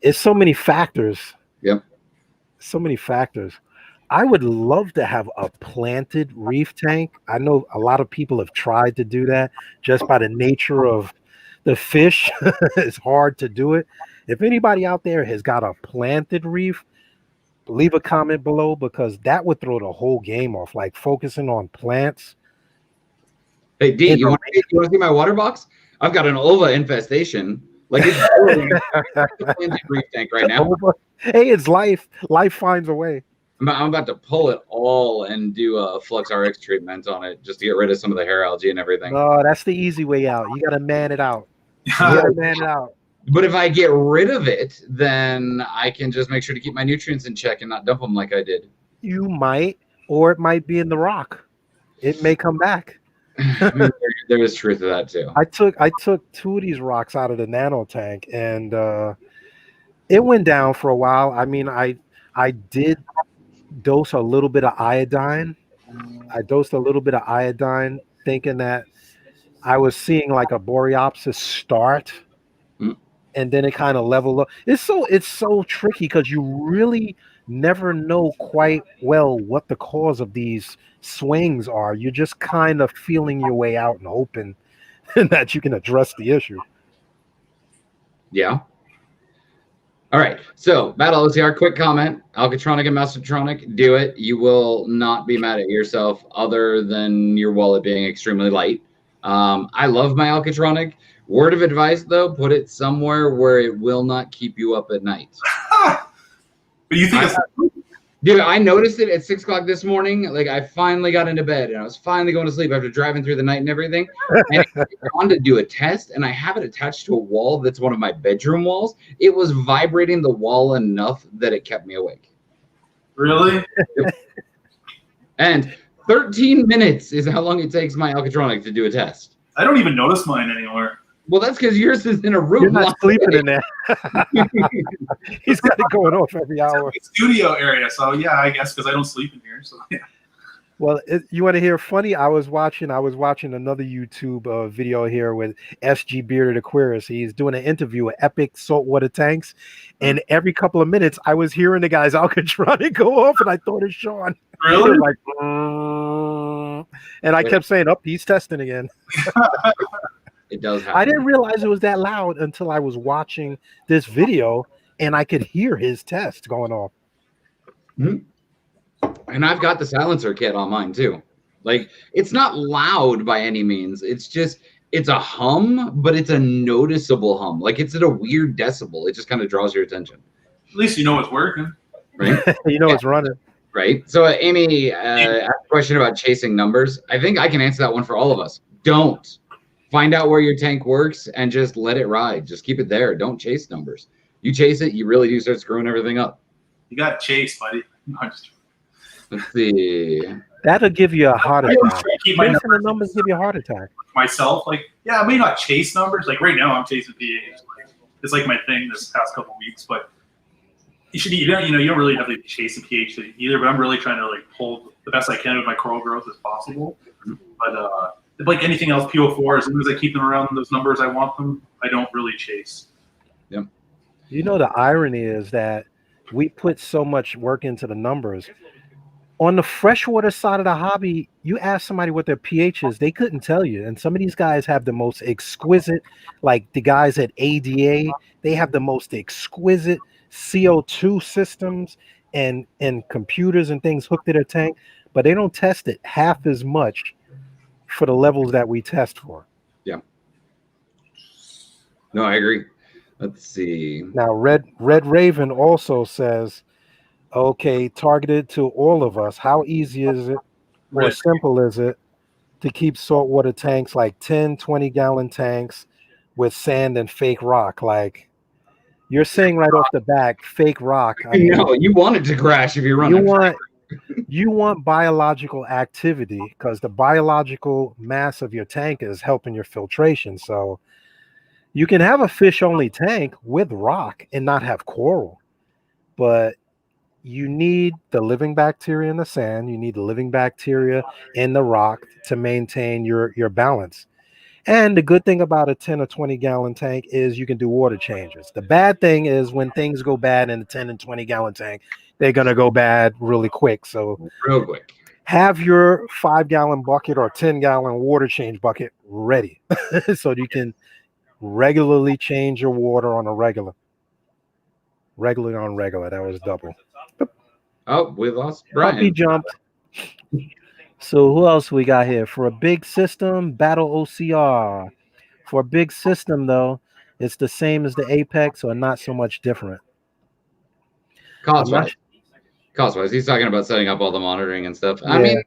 It's so many factors. Yep. So many factors. I would love to have a planted reef tank. I know a lot of people have tried to do that just by the nature of the fish. It's hard to do it. If anybody out there has got a planted reef, leave a comment below, because that would throw the whole game off, like focusing on plants. Hey, D, you want to see my water box? I've got an ova infestation. Like it's a planted reef tank right now. Hey, it's life. Life finds a way. I'm about to pull it all and do a Flux RX treatment on it just to get rid of some of the hair algae and everything. No, that's the easy way out. You got to man it out. You got to man it out. But if I get rid of it, then I can just make sure to keep my nutrients in check and not dump them like I did. You might, or it might be in the rock. It may come back. I mean, there is truth to that too. I took 2 of these rocks out of the nano tank, and it went down for a while. I mean, I did dose a little bit of iodine. I dosed a little bit of iodine, thinking that I was seeing like a boreopsis start, and then it kind of leveled up. It's so tricky because you really never know quite well what the cause of these swings are. You're just kind of feeling your way out and hoping that you can address the issue. Yeah. All right. So, Matt LCR, quick comment. Alcatronic and Mastertronic, do it. You will not be mad at yourself other than your wallet being extremely light. I love my Alcatronic. Word of advice, though, put it somewhere where it will not keep you up at night. But you think Dude, I noticed it at 6 o'clock this morning. Like, I finally got into bed, and I was finally going to sleep after driving through the night and everything. And I wanted to do a test, and I have it attached to a wall that's one of my bedroom walls. It was vibrating the wall enough that it kept me awake. Really? And 13 minutes is how long it takes my Alcatronic to do a test. I don't even notice mine anymore. Well, that's because yours is in a room. You're not sleeping in there. He's got it going off every hour. Studio area, so yeah, I guess because I don't sleep in here. So yeah. Well, you want to hear funny? I was watching another YouTube video here with SG Bearded Aquarius. He's doing an interview with Epic Saltwater Tanks, and every couple of minutes, I was hearing the guy's Alcatron go off, and I thought it's Sean. Really? It was like, "Mm," and I kept saying, "Oh, he's testing again." It does happen. I didn't realize it was that loud until I was watching this video, and I could hear his test going off. Mhm. And I've got the silencer kit on mine too. Like, it's not loud by any means. It's a hum, but it's a noticeable hum. Like, it's at a weird decibel. It just kind of draws your attention. At least you know it's working. Right? It's running. Right. So Amy asked a question about chasing numbers. I think I can answer that one for all of us. Don't. Find out where your tank works and just let it ride. Just keep it there. Don't chase numbers. You chase it, you really do start screwing everything up. You got chased, buddy. No, I'm just Let's see. That'll give you a heart I always attack. try to keep my Chasing the numbers give you a heart attack. myself. Like, yeah, I may not chase numbers. Like right now, I'm chasing pH. It's like my thing this past couple of weeks. But you don't really have to chase a pH either. But I'm really trying to like pull the best I can of my coral growth as possible. But like anything else, PO4, as long as I keep them around those numbers I want them, I don't really chase. Yep. You know, the irony is that we put so much work into the numbers. On the freshwater side of the hobby, you ask somebody what their pH is, they couldn't tell you. And some of these guys have the most exquisite, like the guys at ADA, they have the most exquisite CO2 systems and computers and things hooked to their tank, but they don't test it half as much for the levels that we test for. Yeah. No, I agree. Let's see. Now, Red Raven also says, okay, targeted to all of us. How easy is it or simple is it to keep saltwater tanks like 10, 20-gallon tanks with sand and fake rock? Like you're saying right off the back, fake rock. I mean, no, you want it to crash if you're running. You want biological activity because the biological mass of your tank is helping your filtration. So you can have a fish-only tank with rock and not have coral, but you need the living bacteria in the sand. You need the living bacteria in the rock to maintain your balance. And the good thing about a 10 or 20-gallon tank is you can do water changes. The bad thing is when things go bad in a 10 and 20-gallon tank, they're going to go bad really quick. So real quick, have your 5-gallon bucket or 10-gallon water change bucket ready so you can regularly change your water on a regular. Regularly on regular. That was double. Oh, we lost Brian. Puppy jumped. So who else we got here? For a big system, Battle OCR. For a big system, though, it's the same as the Apex or not so much different. Cost-wise, he's talking about setting up all the monitoring and stuff. Yeah. I mean,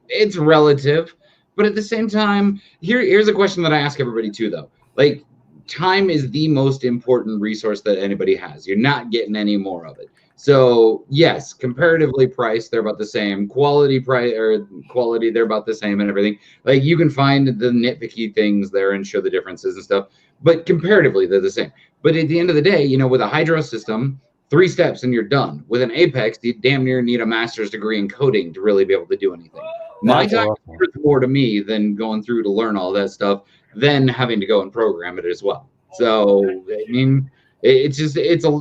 it's relative, but at the same time, here's a question that I ask everybody too, though. Like, time is the most important resource that anybody has. You're not getting any more of it. So yes, comparatively priced, they're about the same. Quality, they're about the same and everything. Like you can find the nitpicky things there and show the differences and stuff, but comparatively they're the same. But at the end of the day, with a hydro system, 3 steps and you're done. With an Apex, you damn near need a master's degree in coding to really be able to do anything. My time is worth more to me than going through to learn all that stuff, than having to go and program it as well. So I mean, it's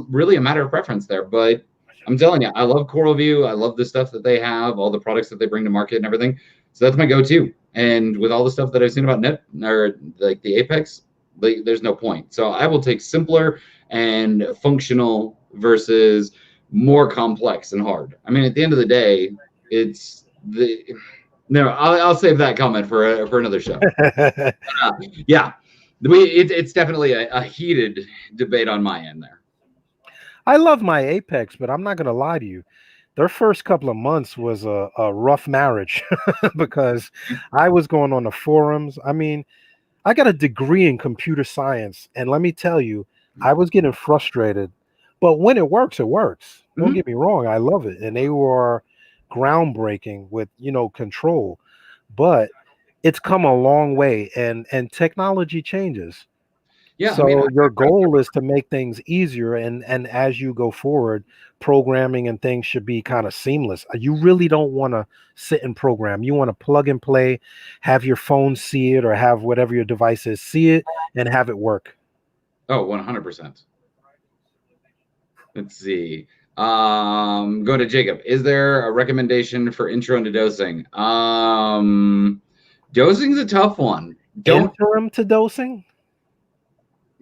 really a matter of preference there. But I'm telling you, I love Coral View. I love the stuff that they have, all the products that they bring to market and everything. So that's my go-to. And with all the stuff that I've seen about like the Apex, there's no point. So I will take simpler and functional versus more complex and hard. I mean, at the end of the day, I'll save that comment for another show. Yeah, it's definitely a heated debate on my end there. I love my Apex, but I'm not going to lie to you. Their first couple of months was a rough marriage because I was going on the forums. I mean, I got a degree in computer science, and let me tell you, I was getting frustrated. But when it works, it works. Don't get me wrong. I love it. And they were groundbreaking with, control. But it's come a long way, and technology changes. Yeah, I mean, So your goal is to make things easier, and as you go forward, programming and things should be kind of seamless. You really don't want to sit and program. You want to plug and play, have your phone see it or have whatever your device is see it and have it work. oh, 100%. Let's see. Go to Jacob. Is there a recommendation for intro into dosing? Dosing's a tough one. Interim to dosing?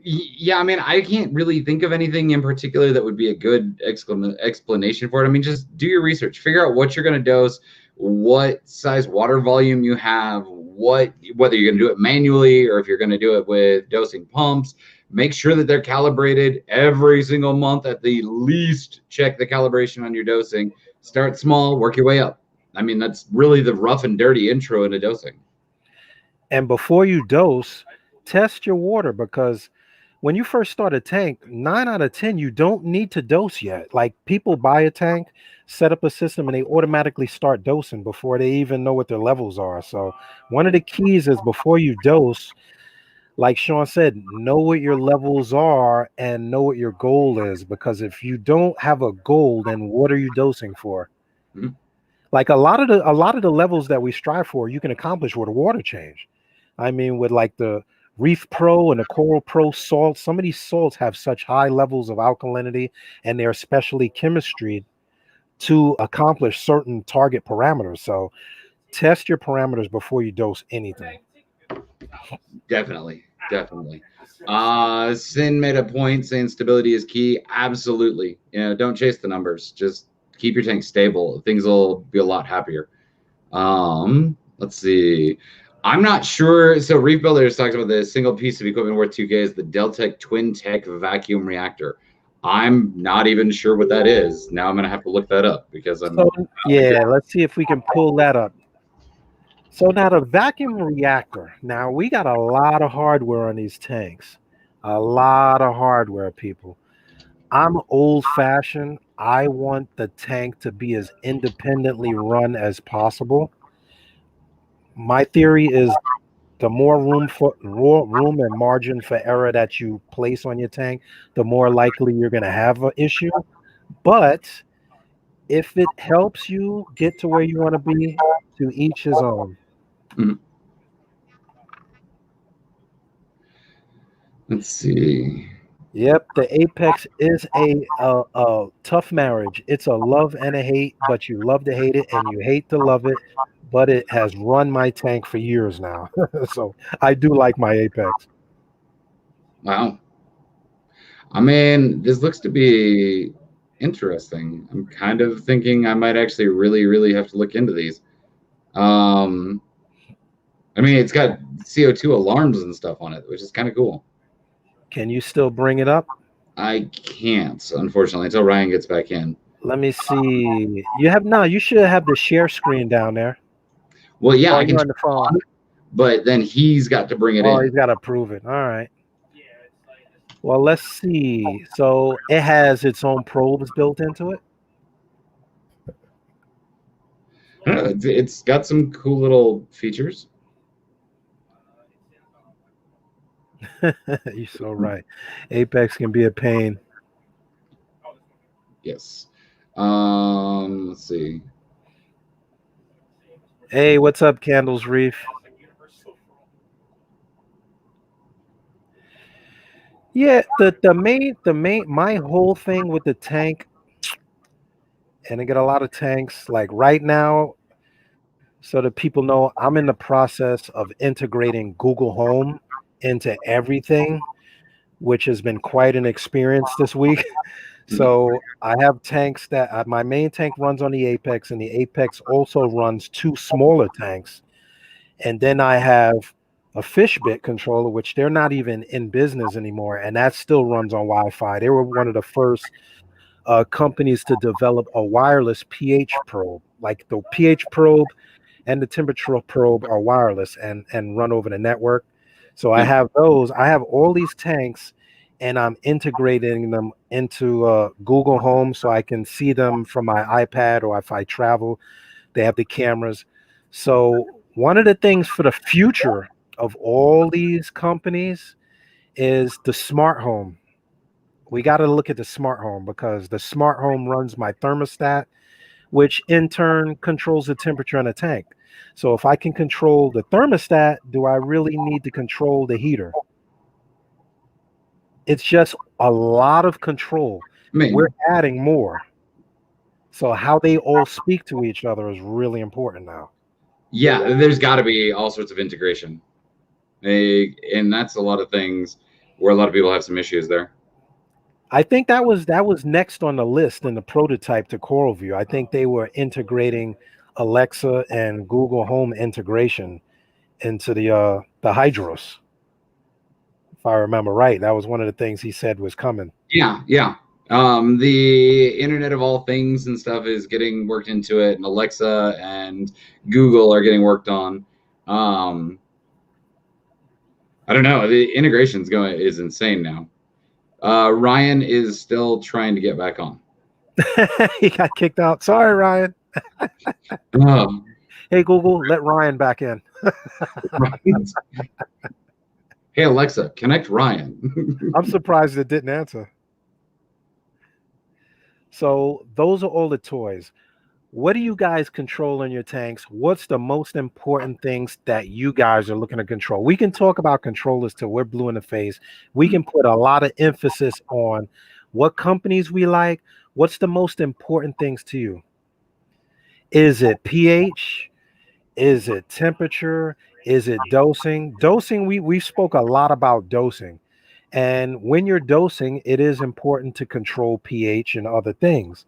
Yeah, I mean, I can't really think of anything in particular that would be a good explanation for it. I mean, just do your research, figure out what you're going to dose, what size water volume you have, whether you're going to do it manually or if you're going to do it with dosing pumps. Make sure that they're calibrated every single month at the least. Check the calibration on your dosing. Start small, work your way up. I mean, that's really the rough and dirty intro into dosing. And before you dose, test your water, because when you first start a tank, 9 out of 10, you don't need to dose yet. Like, people buy a tank, set up a system, and they automatically start dosing before they even know what their levels are. So one of the keys is before you dose, like Sean said, know what your levels are and know what your goal is. Because if you don't have a goal, then what are you dosing for? Mhm. Like a lot of the levels that we strive for, you can accomplish with a water change. I mean, with like the Reef Pro and the Coral Pro salts, some of these salts have such high levels of alkalinity, and they're specially chemistry to accomplish certain target parameters. So test your parameters before you dose anything. Definitely. Sin made a point saying stability is key. Absolutely. Don't chase the numbers. Just keep your tank stable. Things will be a lot happier. Let's see. I'm not sure. So Reef Builders talks about the single piece of equipment worth 2K is the Deltec Twin Tech vacuum reactor. I'm not even sure what that is. Now I'm gonna have to look that up because let's see if we can pull that up. So now the vacuum reactor. Now we got a lot of hardware on these tanks. A lot of hardware, people. I'm old fashioned. I want the tank to be as independently run as possible. My theory is the more room and margin for error that you place on your tank, the more likely you're going to have an issue. But if it helps you get to where you want to be, to each his own. Let's see. Yep, the Apex is a tough marriage. It's a love and a hate, but you love to hate it and you hate to love it. But it has run my tank for years now. So I do like my Apex. Wow. I mean, this looks to be interesting. I'm kind of thinking I might actually really, really have to look into these. I mean, it's got CO2 alarms and stuff on it, which is kind of cool. Can you still bring it up? I can't, unfortunately, until Ryan gets back in. Let me see. You should have the share screen down there. Well, yeah, I can on the phone. But then he's got to bring it in. He's got to prove it. All right. Well, let's see. So it has its own probes built into it. It's got some cool little features. You're so right. Apex can be a pain. Yes. Let's see. Hey, what's up, Candles Reef? Yeah, the main my whole thing with the tank, and I get a lot of tanks like right now, so that people know I'm in the process of integrating Google Home into everything, which has been quite an experience this week. So I have tanks that my main tank runs on the Apex, and the Apex also runs 2 smaller tanks. And then I have a Fishbit controller, which they're not even in business anymore, and that still runs on Wi-Fi. They were one of the first companies to develop a wireless pH probe. Like the pH probe and the temperature probe are wireless and run over the network. So I have those. I have all these tanks, and I'm integrating them into Google Home so I can see them from my iPad, or if I travel, they have the cameras. So one of the things for the future of all these companies is the smart home. We got to look at the smart home because the smart home runs my thermostat, which in turn controls the temperature in the tank. So if I can control the thermostat, do I really need to control the heater? It's just a lot of control. I mean, We're adding more. So how they all speak to each other is really important now. yeah, there's got to be all sorts of integration. And that's a lot of things where a lot of people have some issues there. I think that was next on the list in the prototype to CoralView. I think they were integrating Alexa and Google Home integration into the Hydros. If I remember right, that was one of the things he said was coming. Yeah, yeah. The Internet of All Things and stuff is getting worked into it, and Alexa and Google are getting worked on. I don't know. The integration's is insane now. Ryan is still trying to get back on. He got kicked out. Sorry, Ryan. Hey, Google, let Ryan back in. Right. Hey, Alexa, connect Ryan. I'm surprised it didn't answer. So those are all the toys. What do you guys control in your tanks? What's the most important things that you guys are looking to control? We can talk about controllers till we're blue in the face. We can put a lot of emphasis on what companies we like. What's the most important things to you? Is it pH? Is it temperature? Is it dosing? Dosing, we spoke a lot about dosing. And when you're dosing, it is important to control pH and other things.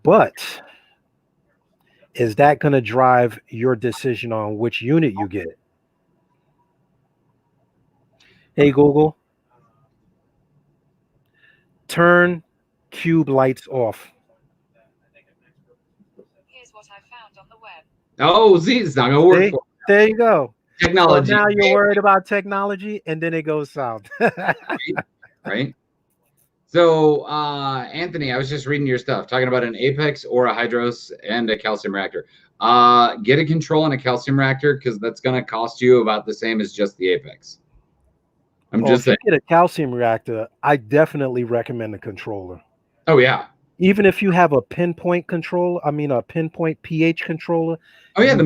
But is that going to drive your decision on which unit you get? Hey, Google, turn cube lights off. Here's what I found on the web. Oh, see, it's not going to work. There you go. Technology. So now you're worried about technology, and then it goes south. Right? So, Anthony, I was just reading your stuff, talking about an Apex or a Hydros and a calcium reactor. Get a control on a calcium reactor because that's going to cost you about the same as just the Apex. I'm just saying. If you get a calcium reactor, I definitely recommend a controller. Oh, yeah. Even if you have a pinpoint controller, a pinpoint pH controller. Oh, yeah,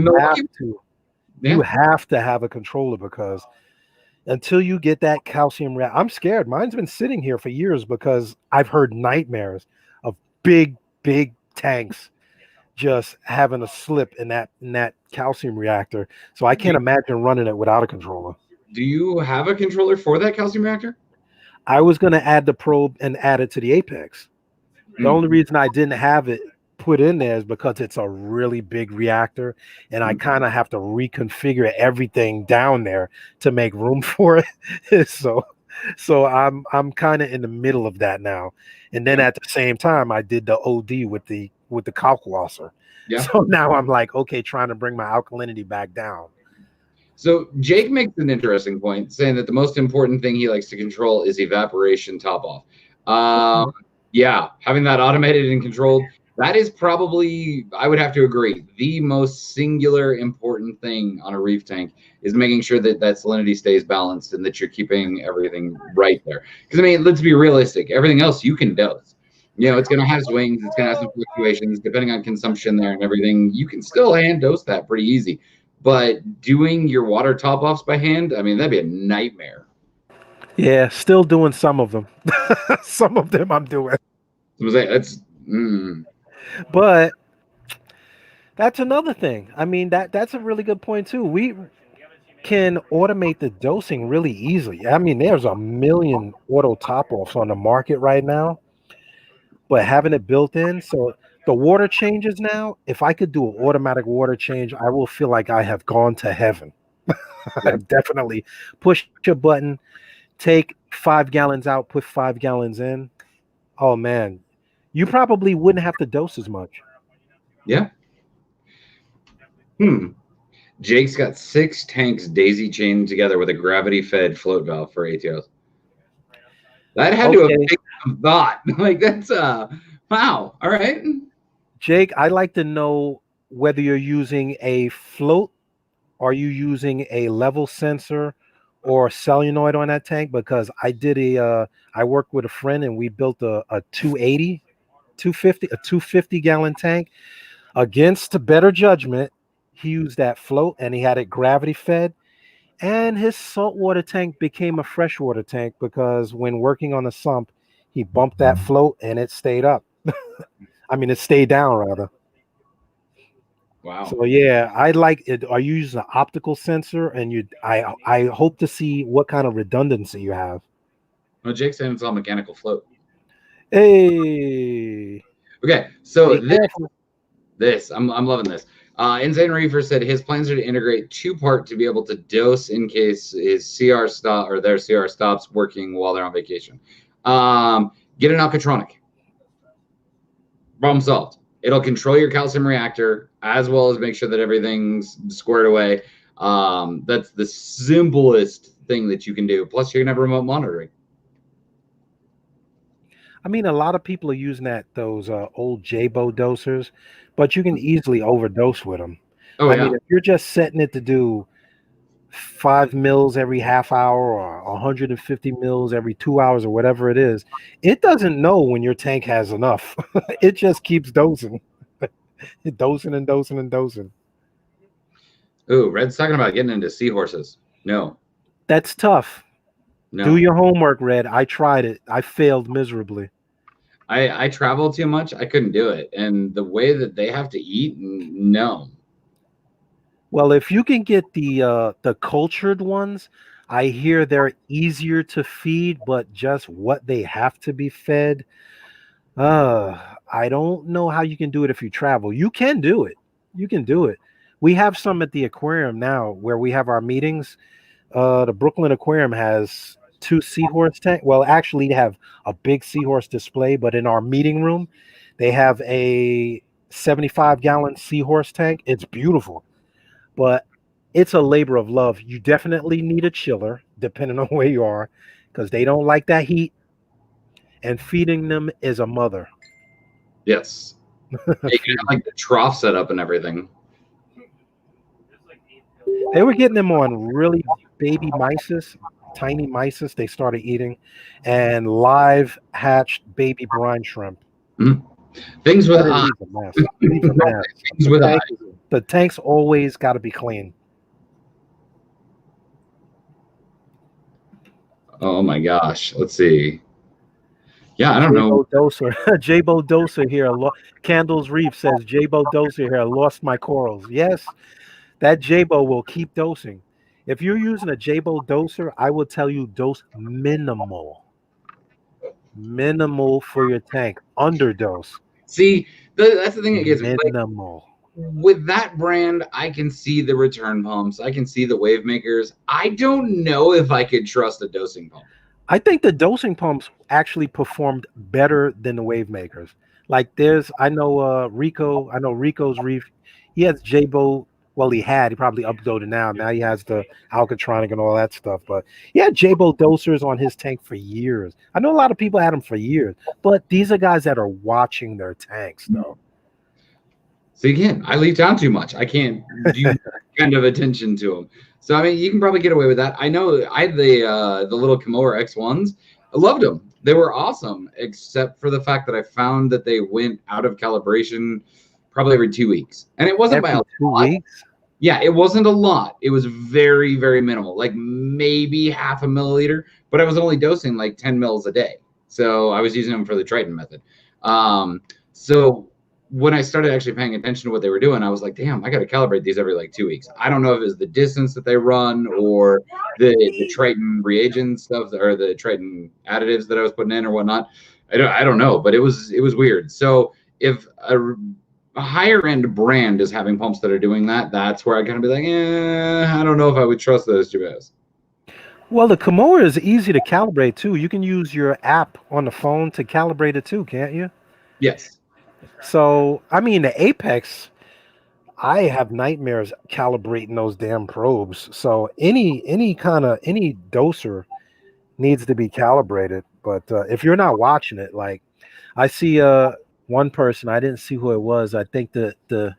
you have to have a controller because until you get that calcium reactor, I'm scared. Mine's been sitting here for years because I've heard nightmares of big tanks just having a slip in that calcium reactor. So I can't imagine running it without a controller. Do you have a controller for that calcium reactor? I was going to add the probe and add it to the Apex. The only reason I didn't have it put in there is because it's a really big reactor and I kind of have to reconfigure everything down there to make room for it. so I'm kind of in the middle of that now. And then at the same time I did the OD with the kalkwasser. Yeah. So now I'm like, okay, trying to bring my alkalinity back down. So Jake makes an interesting point saying that the most important thing he likes to control is evaporation top off. Yeah, having that automated and controlled, that is probably, I would have to agree, the most singular important thing on a reef tank is making sure that that salinity stays balanced and that you're keeping everything right there. Because, let's be realistic. Everything else you can dose. It's going to have swings. It's going to have some fluctuations depending on consumption there and everything. You can still hand dose that pretty easy. But doing your water top offs by hand, that'd be a nightmare. Yeah, still doing some of them. Some of them I'm doing. But that's another thing. That's a really good point too. We can automate the dosing really easily. There's a million auto top offs on the market right now, but having it built in, so the water changes now, if I could do an automatic water change, I will feel like I have gone to heaven. I've definitely pushed a button, take 5 gallons out, put 5 gallons in. Oh man, you probably wouldn't have to dose as much. Yeah. Jake's got 6 tanks daisy chained together with a gravity fed float valve for ATOs. That had to have taken some thought. That's wow. All right. Jake, I'd like to know whether you're using a float, are you using a level sensor, or solenoid on that tank, because I worked with a friend and we built a 250 gallon tank. Against better judgment, he used that float and he had it gravity fed. And his saltwater tank became a freshwater tank because when working on the sump, he bumped that float and it stayed up. I mean, it stayed down rather. Wow. So yeah, I like it. Are you using an optical sensor? And I hope to see what kind of redundancy you have. No, Jake said it's all mechanical float. Hey. Okay, so Be careful. I'm loving this. Insane Reefer said his plans are to integrate two-part to be able to dose in case his CR stop or their CR stops working while they're on vacation. Get an alcatronic. Problem solved. It'll control your calcium reactor as well as make sure that everything's squared away. That's the simplest thing that you can do. Plus, you can have remote monitoring. I mean, a lot of people are using those old Jabo dosers, but you can easily overdose with them. Oh, I yeah. mean, if you're just setting it to do 5 mils every half hour or 150 mils every 2 hours or whatever it is, it doesn't know when your tank has enough. It just keeps dosing. Dosing and dosing and dosing. Ooh, Red's talking about getting into seahorses. No. That's tough. No. Do your homework, Red. I tried it. I failed miserably. I travel too much. I couldn't do it. And the way that they have to eat, no. Well, if you can get the cultured ones, I hear they're easier to feed, but just what they have to be fed. I don't know how you can do it if you travel. You can do it. You can do it. We have some at the aquarium now where we have our meetings. The Brooklyn Aquarium has 2 seahorse tank. Well, actually, they have a big seahorse display, but in our meeting room, they have a 75-gallon seahorse tank. It's beautiful, but it's a labor of love. You definitely need a chiller, depending on where you are, because they don't like that heat. And feeding them is a mother. Yes. They can have like the trough set up and everything. They were getting them on really baby mices, tiny mices they started eating, and live hatched baby brine shrimp. Things with Leave a mess. Leave a mess. Things with The tank's always got to be clean. Oh my gosh. Let's see. Yeah, I don't know. Jabo Doser here. Candles Reef says Jabo Doser here. Lost my corals. Yes, that Jabo will keep dosing. If you're using a Jabo doser, I will tell you dose minimal for your tank. Underdose. See, that's the thing that gets me. Minimal. With that brand, I can see the return pumps. I can see the wave makers. I don't know if I could trust a dosing pump. I think the dosing pumps actually performed better than the wave makers. Like I know Rico's Reef. He has Jabo. Well, he probably uploaded now. Now he has the Alcatronic and all that stuff. But yeah, Jabo dosers on his tank for years. I know a lot of people had them for years, but these are guys that are watching their tanks though. So again, I leave town too much. I can't do kind of attention to them. So I mean, you can probably get away with that. I know I had the little Kimura X1s. I loved them. They were awesome, except for the fact that I found that they went out of calibration probably every 2 weeks, and it wasn't by a 2 weeks. Yeah, it wasn't a lot. It was very, very minimal, like maybe half a milliliter. But I was only dosing like 10 mils a day, so I was using them for the Triton method. So when I started actually paying attention to what they were doing, I was like, damn, I got to calibrate these every like 2 weeks. I don't know if it's the distance that they run or the Triton reagent stuff or the Triton additives that I was putting in or whatnot. I don't know, but it was weird. So if a higher end brand is having pumps that are doing that, that's where I kind of be like, I don't know if I would trust those Jabos. Well, the Kimura is easy to calibrate too. You can use your app on the phone to calibrate it too, can't you? Yes. So, I mean, the Apex, I have nightmares calibrating those damn probes. So any doser needs to be calibrated. But if you're not watching it, like I see one person, I didn't see who it was. I think the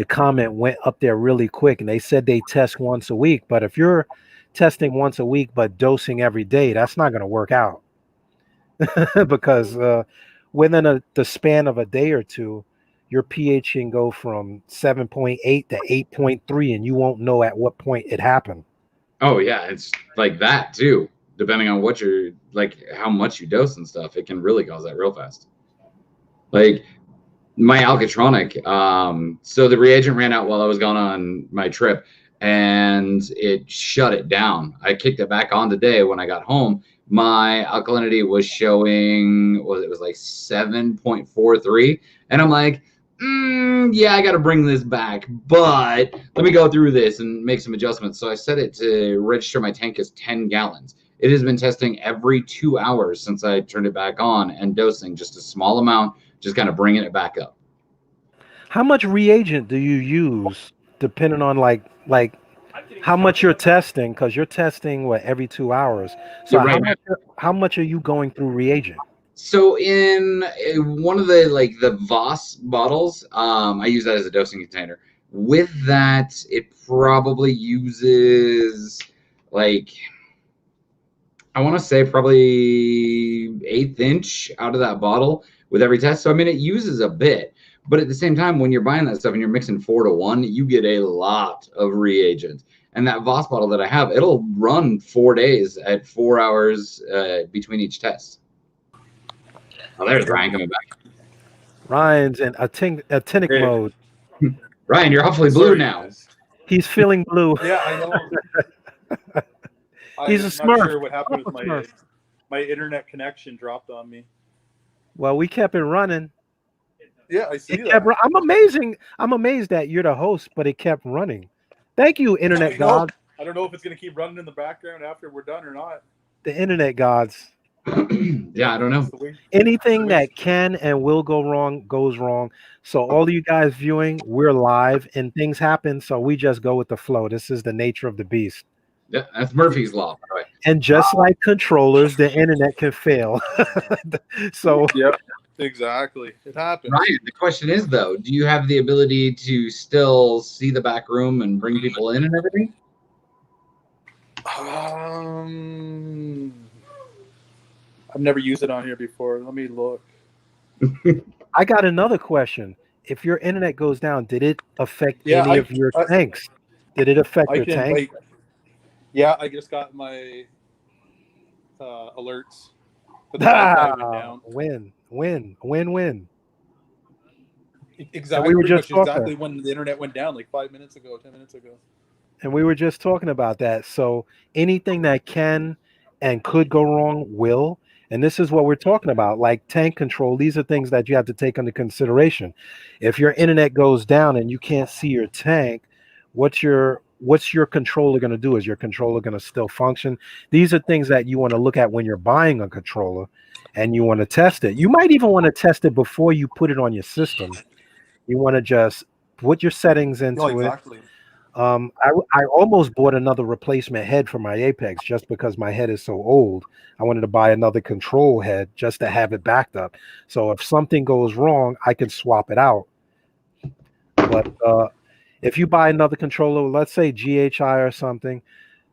comment went up there really quick, and they said they test once a week. But if you're testing once a week but dosing every day, that's not going to work out. Because within the span of a day or two, your pH can go from 7.8 to 8.3, and you won't know at what point it happened. Oh yeah, it's like that too. Depending on what you're like, how much you dose and stuff, it can really cause that real fast. Like my alkatronic, so the reagent ran out while I was gone on my trip, and it shut it down. I kicked it back on today when I got home. My alkalinity was showing, well, it was like 7.43, and I'm like, yeah, I got to bring this back, but let me go through this and make some adjustments. So I set it to register my tank as 10 gallons. It has been testing every 2 hours since I turned it back on and dosing just a small amount, just kind of bringing it back up. How much reagent do you use depending on like how much you're testing? Because you're testing what every 2 hours. So Yeah, right. how much are you going through reagent? So in one of the Voss bottles, I use that as a dosing container. With that, it probably uses like, I want to say probably 1/8 inch out of that bottle with every test. So I mean, it uses a bit, but at the same time, when you're buying that stuff and you're mixing 4 to 1, you get a lot of reagent. And that Voss bottle that I have, it'll run 4 days at 4 hours between each test. Oh, there's Ryan coming back. Ryan's in actinic mode. Ryan, you're awfully blue now. He's feeling blue. Yeah, I know. He's a I'm Smurf. not sure what happened with my internet connection dropped on me. Well, we kept it running. Yeah, I see that. I'm amazed that you're the host, but it kept running. Thank you, internet god. I don't know if it's going to keep running in the background after we're done or not. The internet gods. Yeah, I don't know. Anything that can and will go wrong goes wrong. So all of you guys viewing, we're live and things happen. So we just go with the flow. This is the nature of the beast. Yeah, that's Murphy's Law, by the way. And just like controllers, the internet can fail. So yep, exactly. It happens. Ryan, the question is though, do you have the ability to still see the back room and bring people in and everything? I've never used it on here before. Let me look. I got another question. If your internet goes down, did it affect any of your tanks? Did it affect your tank? Yeah, I just got my alerts. But the Wi-Fi went down. Win. Exactly. We were just exactly when the internet went down, like 5 minutes ago, 10 minutes ago. And we were just talking about that. So anything that can and could go wrong will. And this is what we're talking about, like tank control. These are things that you have to take into consideration. If your internet goes down and you can't see your tank, what's your controller going to do? Is your controller going to still function? These are things that you want to look at when you're buying a controller and you want to test it. You might even want to test it before you put it on your system. You want to just put your settings into exactly. it. I almost bought another replacement head for my Apex just because my head is so old. I wanted to buy another control head just to have it backed up. So if something goes wrong, I can swap it out. But if you buy another controller, let's say GHI or something,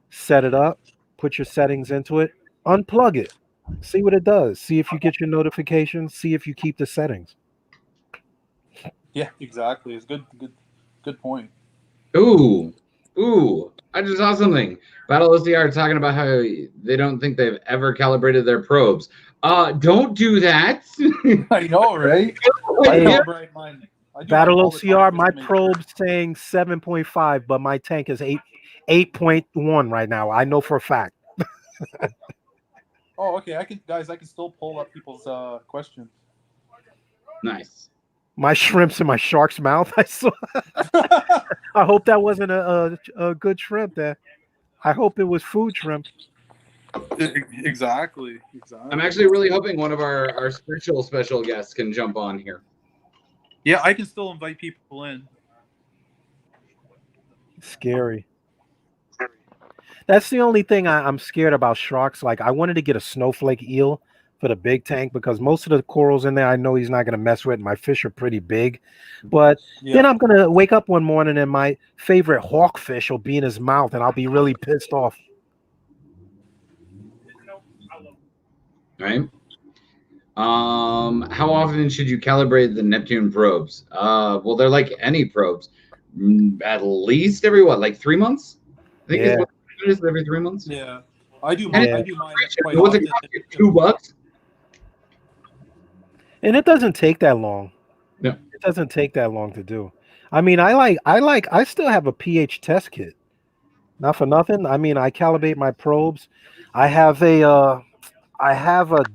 set it up, put your settings into it, unplug it, see what it does. See if you get your notifications, see if you keep the settings. Yeah, exactly. It's good point. Ooh, I just saw something. Battle OCR talking about how they don't think they've ever calibrated their probes. Don't do that. I know, right? Battle OCR, my probe's saying 7.5, but my tank is 8.1 right now. I know for a fact. Oh, okay. I can still pull up people's questions. Nice. My shrimp's in my shark's mouth. I saw. I hope that wasn't a good shrimp there. I hope it was food shrimp. Exactly. I'm actually really hoping one of our special guests can jump on here. Yeah, I can still invite people in. Scary. That's the only thing I'm scared about sharks. Like, I wanted to get a snowflake eel for the big tank because most of the corals in there I know he's not going to mess with. My fish are pretty big. But then I'm going to wake up one morning and my favorite hawkfish will be in his mouth and I'll be really pissed off. right? How often should you calibrate the Neptune probes? Well, they're like any probes. At least every what, like 3 months? I think Yeah. is what it is, every 3 months. Yeah, I do And mine. Yeah. I do mine quite What's it often. cost you? $2? And it doesn't take that long. No. It doesn't take that long to do. I mean, I still have a pH test kit. Not for nothing. I mean, I calibrate my probes. I have a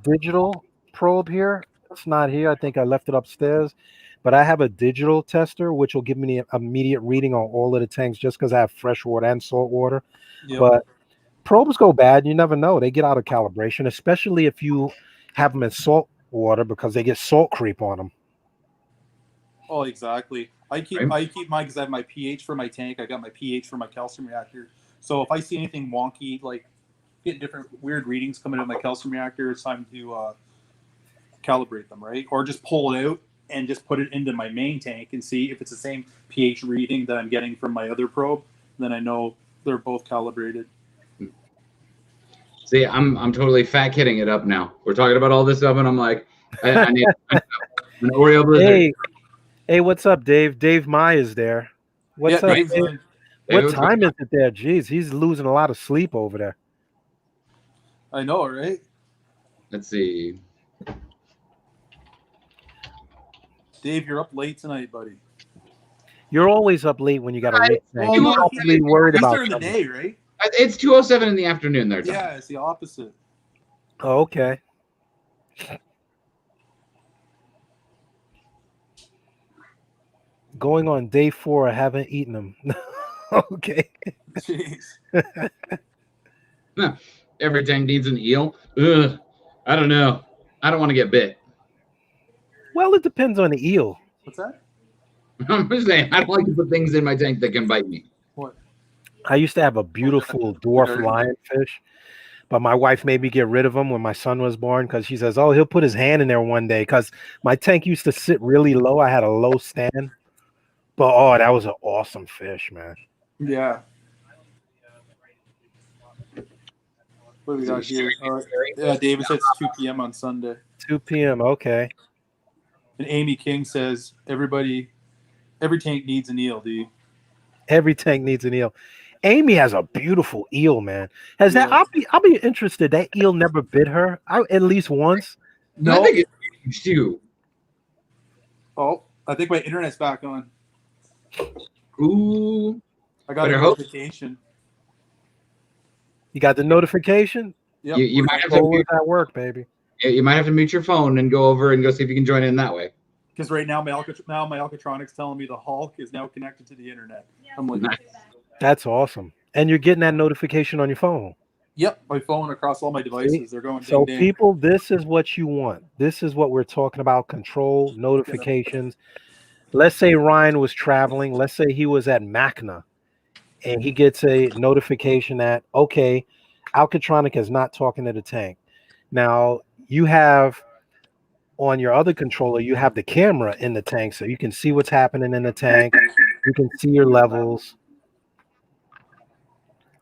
digital probe here. It's not here. I think I left it upstairs. But I have a digital tester which will give me an immediate reading on all of the tanks just because I have freshwater and saltwater. Yep. But probes go bad. You never know. They get out of calibration, especially if you have them in salt water because they get salt creep on them. Oh, exactly. I keep Right. mine because I have my pH for my tank. I got my pH for my calcium reactor. So if I see anything wonky, like get different weird readings coming out of my calcium reactor, it's time to calibrate them, right? Or just pull it out and just put it into my main tank and see if it's the same pH reading that I'm getting from my other probe. Then I know they're both calibrated. See, I'm totally fat kidding it up now. We're talking about all this stuff, and I'm like, I need an Oreo blizzard. Hey, what's up, Dave? Dave Mai is there. What's up, Dave's Dave? on. What what's time is it there? Jeez, he's losing a lot of sleep over there. I know, right? Let's see. Dave, you're up late tonight, buddy. You're always up late when you got a reef tank. well, You're no, probably worried He's about during the something. day, right? It's 2:07 in the afternoon there, Tom. Yeah, it's the opposite. Oh, okay. Going on day 4, I haven't eaten them. Okay. Jeez. Every tank needs an eel. Ugh, I don't know. I don't want to get bit. Well, it depends on the eel. What's that? I'm just saying, I don't like to put things in my tank that can bite me. What? I used to have a beautiful dwarf lionfish, but my wife made me get rid of him when my son was born because she says, oh, he'll put his hand in there one day because my tank used to sit really low. I had a low stand. But, oh, that was an awesome fish, man. Yeah. What do we got here? Yeah, David says it's 2 p.m. on Sunday. 2 p.m., okay. And Amy King says every tank needs an eel, dude. Every tank needs an eel. Amy has a beautiful eel, man. Has that? Yeah. I'll be interested. That eel never bit her. At least once. I think it's huge too. Oh, I think my internet's back on. Ooh. I got a Better hope. notification. You got the notification? Yep. You might have to Always mute, at work, baby. you might have to mute your phone and go over and go see if you can join in that way. Because right now my Alcatronic's telling me the Hulk is now connected to the internet. I'm like, Nice. That's awesome. And you're getting that notification on your phone. yep, my phone across all my devices. They're going ding, So ding. people, this is what you want. This is what we're talking about. Control, notifications. Let's say Ryan was traveling. Let's say he was at Macna and he gets a notification that, okay, Alcatronic is not talking to the tank. Now you have on your other controller, you have the camera in the tank so you can see what's happening in the tank. You can see your levels.